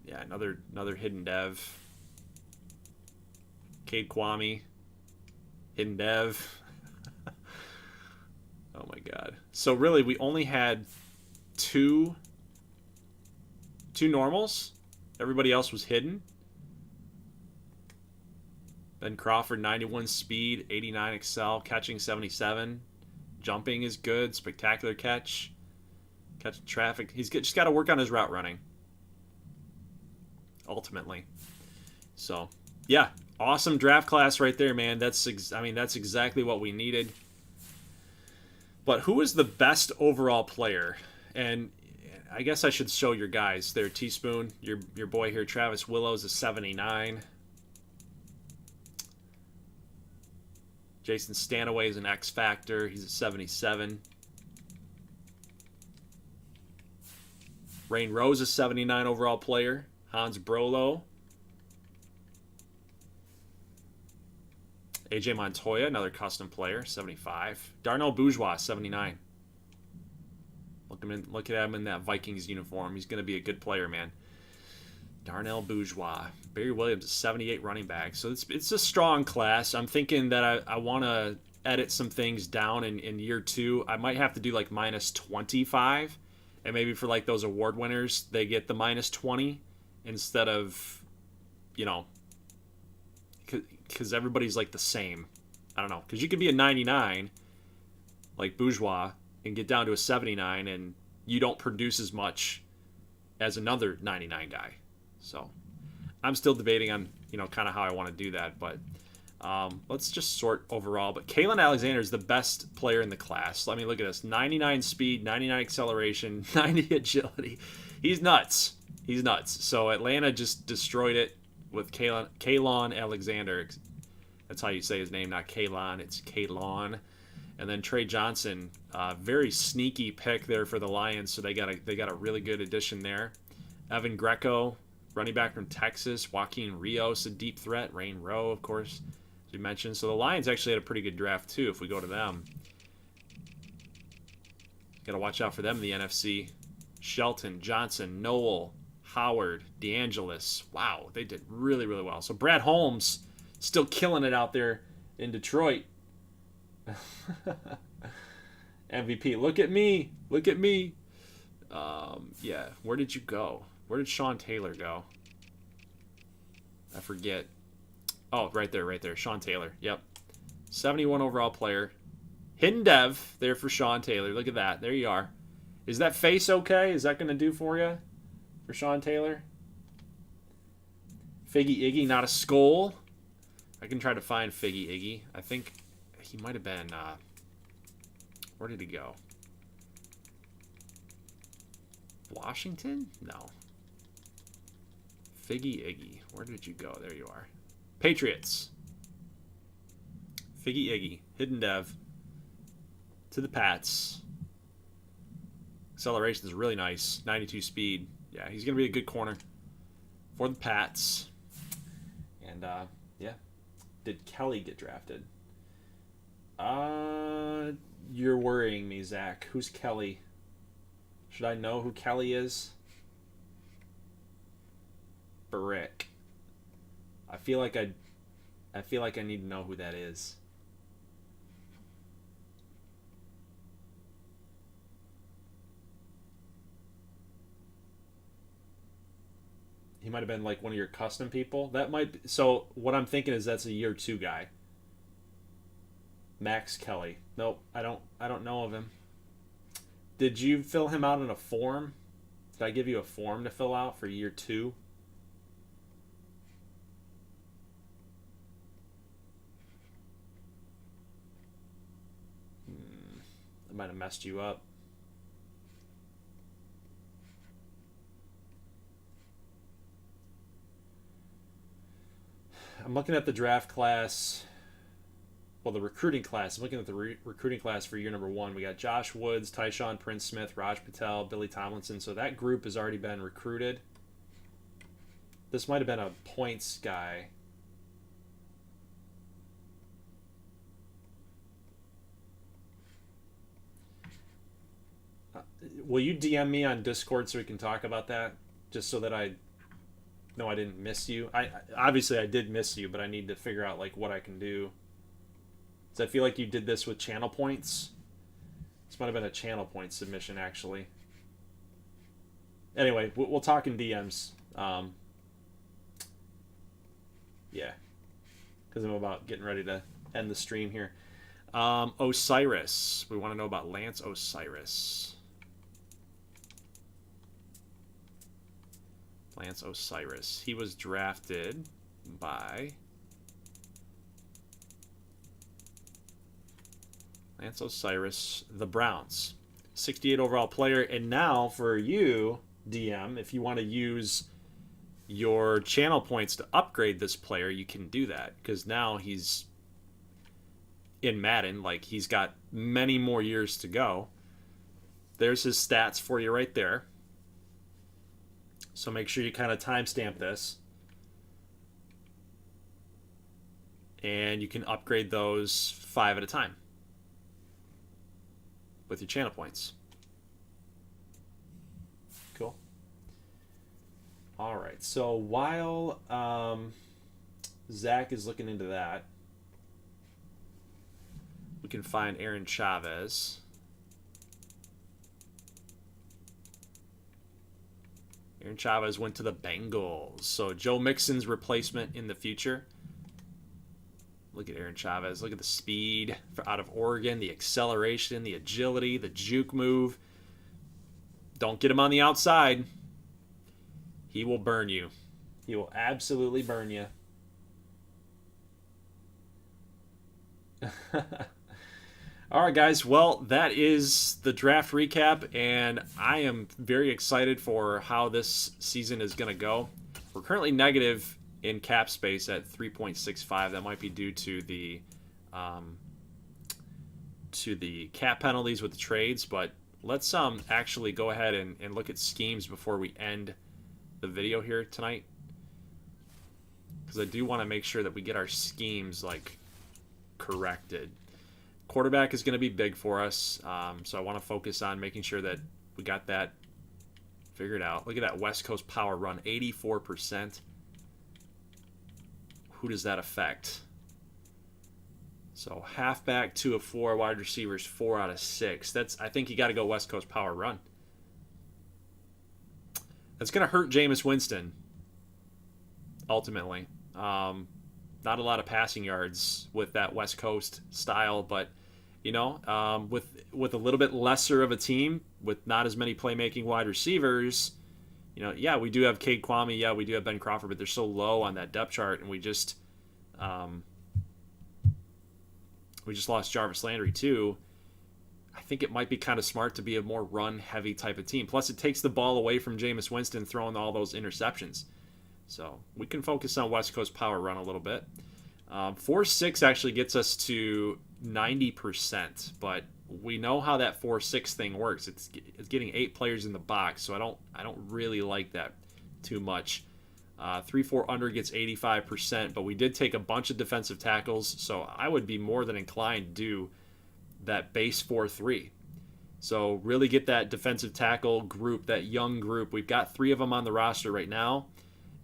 Yeah, another hidden dev. Cade Kwame, hidden dev. Oh my god. So really, we only had two normals. Everybody else was hidden. Ben Crawford, 91 speed, 89 excel, catching 77. Jumping is good, spectacular catch. Catching traffic. He's just got to work on his route running. Ultimately. So, yeah, awesome draft class right there, man. That's exactly what we needed. But who is the best overall player? And I guess I should show your guys there. Teaspoon, your boy here, Travis Willows, is 79. Jason Stanaway is an X Factor. He's a 77. Rain Rose is 79 overall player. Hans Brolo. AJ Montoya, another custom player, 75. Darnell Bourgeois, 79. Look at him in that Vikings uniform. He's going to be a good player, man. Darnell Bourgeois. Barry Williams is 78 running back. So it's a strong class. I'm thinking that I want to edit some things down in year two. I might have to do like minus 25. And maybe for like those award winners, they get the minus 20 instead of, because everybody's like the same. I don't know. Because you could be a 99, like Bourgeois, and get down to a 79, and you don't produce as much as another 99 guy. So I'm still debating on, kind of how I want to do that. But let's just sort overall. But Kalen Alexander is the best player in the class. Let me look at this. 99 speed, 99 acceleration, 90 agility. He's nuts. So Atlanta just destroyed it with Kalon Alexander. That's how you say his name, not Kalon. It's Kalon. And then Trey Johnson, very sneaky pick there for the Lions. So they got a really good addition there. Evan Greco, running back from Texas. Joaquin Rios, a deep threat. Rain Rowe, of course, as we mentioned. So the Lions actually had a pretty good draft too. If we go to them, got to watch out for them in the NFC. Shelton, Johnson, Noel, Howard, DeAngelis. Wow, they did really, really well. So Brad Holmes still killing it out there in Detroit. MVP. Look at me. Yeah, where did you go? Where did Sean Taylor go? I forget. Oh, right there. Sean Taylor. Yep. 71 overall player. Hidden dev there for Sean Taylor. Look at that. There you are. Is that face okay? Is that going to do for you? For Sean Taylor? Figgy Iggy, not a skull. I can try to find Figgy Iggy. I think he might have been... where did he go? Washington? No. Figgy Iggy. Where did you go? There you are. Patriots. Figgy Iggy. Hidden Dev. To the Pats. Acceleration is really nice. 92 speed. Yeah, he's going to be a good corner for the Pats. And, yeah. Did Kelly get drafted? You're worrying me, Zach. Who's Kelly? Should I know who Kelly is? Brick. I feel like I need to know who that is. He might have been like one of your custom people. That might be, so what I'm thinking is that's a year 2 guy. Max Kelly. Nope, I don't know of him. Did you fill him out in a form? Did I give you a form to fill out for year 2? I might have messed you up. I'm looking at the draft class. Well, the recruiting class. I'm looking at the recruiting class for year number 1. We got Josh Woods, Tyshawn Prince Smith, Raj Patel, Billy Tomlinson. So that group has already been recruited. This might have been a points guy. Will you DM me on Discord so we can talk about that? Just so that I know I didn't miss you. I obviously I did miss you, but I need to figure out like what I can do. So I feel like you did this with channel points. This might have been a channel point submission, actually. Anyway, we'll talk in DMs. Yeah. Because I'm about getting ready to end the stream here. Osiris. We want to know about Lance Osiris. Lance Osiris. He was drafted by... Lance Osiris, the Browns. 68 overall player. And now for you, DM, if you want to use your channel points to upgrade this player, you can do that. Because now he's in Madden. Like, he's got many more years to go. There's his stats for you right there. So make sure you kind of timestamp this. And you can upgrade those 5 at a time with your channel points. Cool. All right. So while Zach is looking into that, we can find Aaron Chavez. Aaron Chavez went to the Bengals. So Joe Mixon's replacement in the future. Look at Aaron Chavez. Look at the speed out of Oregon, the acceleration, the agility, the juke move. Don't get him on the outside. He will burn you. He will absolutely burn you. All right, guys. Well, that is the draft recap, and I am very excited for how this season is going to go. We're currently negative in cap space at 3.65. That might be due to the cap penalties with the trades, but let's actually go ahead and look at schemes before we end the video here tonight, because I do want to make sure that we get our schemes like corrected. Quarterback is going to be big for us, so I want to focus on making sure that we got that figured out. Look at that West Coast power run, 84%. Who does that affect? So halfback 2 of 4, wide receivers 4 out of 6. I think you got to go West Coast power run. That's going to hurt Jameis Winston ultimately. Not a lot of passing yards with that West Coast style, but you know, with a little bit lesser of a team, with not as many playmaking wide receivers, you know, yeah, we do have Cade Kwame, yeah, we do have Ben Crawford, but they're so low on that depth chart, and we just lost Jarvis Landry too. I think it might be kind of smart to be a more run-heavy type of team. Plus, it takes the ball away from Jameis Winston throwing all those interceptions. So we can focus on West Coast power run a little bit. 4-6 actually gets us to 90%, but we know how that 4-6 thing works. It's getting 8 players in the box, so I don't really like that too much. 3-4 under gets 85%, but we did take a bunch of defensive tackles, so I would be more than inclined to do that base 4-3. So really get that defensive tackle group, that young group. We've got 3 of them on the roster right now,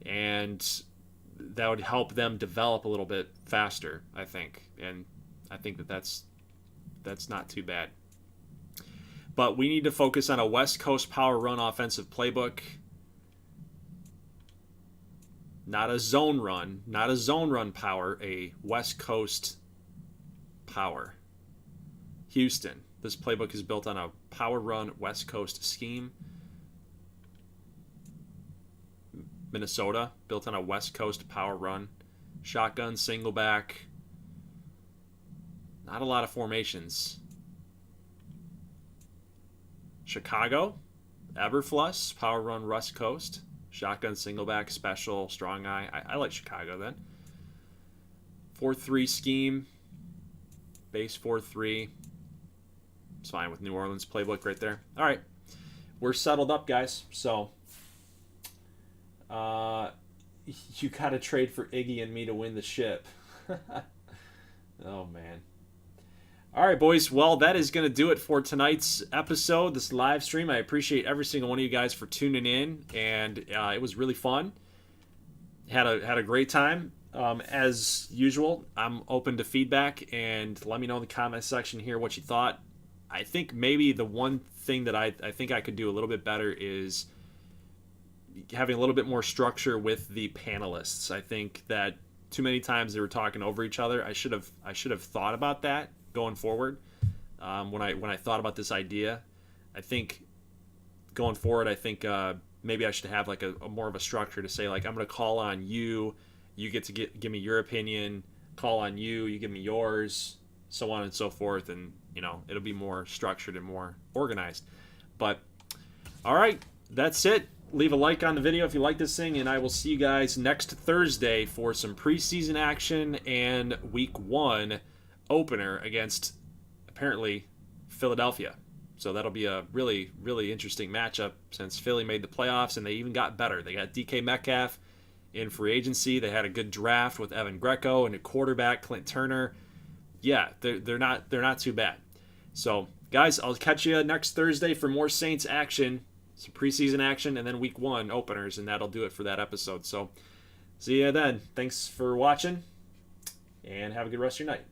and that would help them develop a little bit faster, I think. And I think that's not too bad. But we need to focus on a West Coast power run offensive playbook. Not a zone run power, a West Coast power. Houston, this playbook is built on a power run West Coast scheme. Minnesota, built on a West Coast power run. Shotgun, single back. Not a lot of formations. Chicago, Eberfluss, power run West Coast. Shotgun, single back, special, strong eye. I like Chicago then. 4-3 scheme. Base 4-3. It's fine with New Orleans playbook right there. All right. We're settled up, guys. So, you got to trade for Iggy and me to win the ship. Oh, man. All right, boys. Well, that is going to do it for tonight's episode, this live stream. I appreciate every single one of you guys for tuning in, and it was really fun. Had a great time. As usual, I'm open to feedback, and let me know in the comment section here what you thought. I think maybe the one thing that I think I could do a little bit better is having a little bit more structure with the panelists. I think that too many times they were talking over each other. I should have thought about that going forward. When I thought about this idea, I think going forward, maybe I should have like a more of a structure to say, like, I'm going to call on you, you get to give me your opinion, call on you, you give me yours, so on and so forth, and it'll be more structured and more organized. But all right, that's it. Leave a like on the video if you like this thing, and I will see you guys next Thursday for some preseason action and week 1 opener against, apparently, Philadelphia. So that'll be a really, really interesting matchup since Philly made the playoffs and they even got better. They got DK Metcalf in free agency. They had a good draft with Evan Greco and a quarterback, Clint Turner. Yeah, they're not too bad. So, guys, I'll catch you next Thursday for more Saints action, some preseason action, and then week 1 openers, and that'll do it for that episode. So, see you then. Thanks for watching, and have a good rest of your night.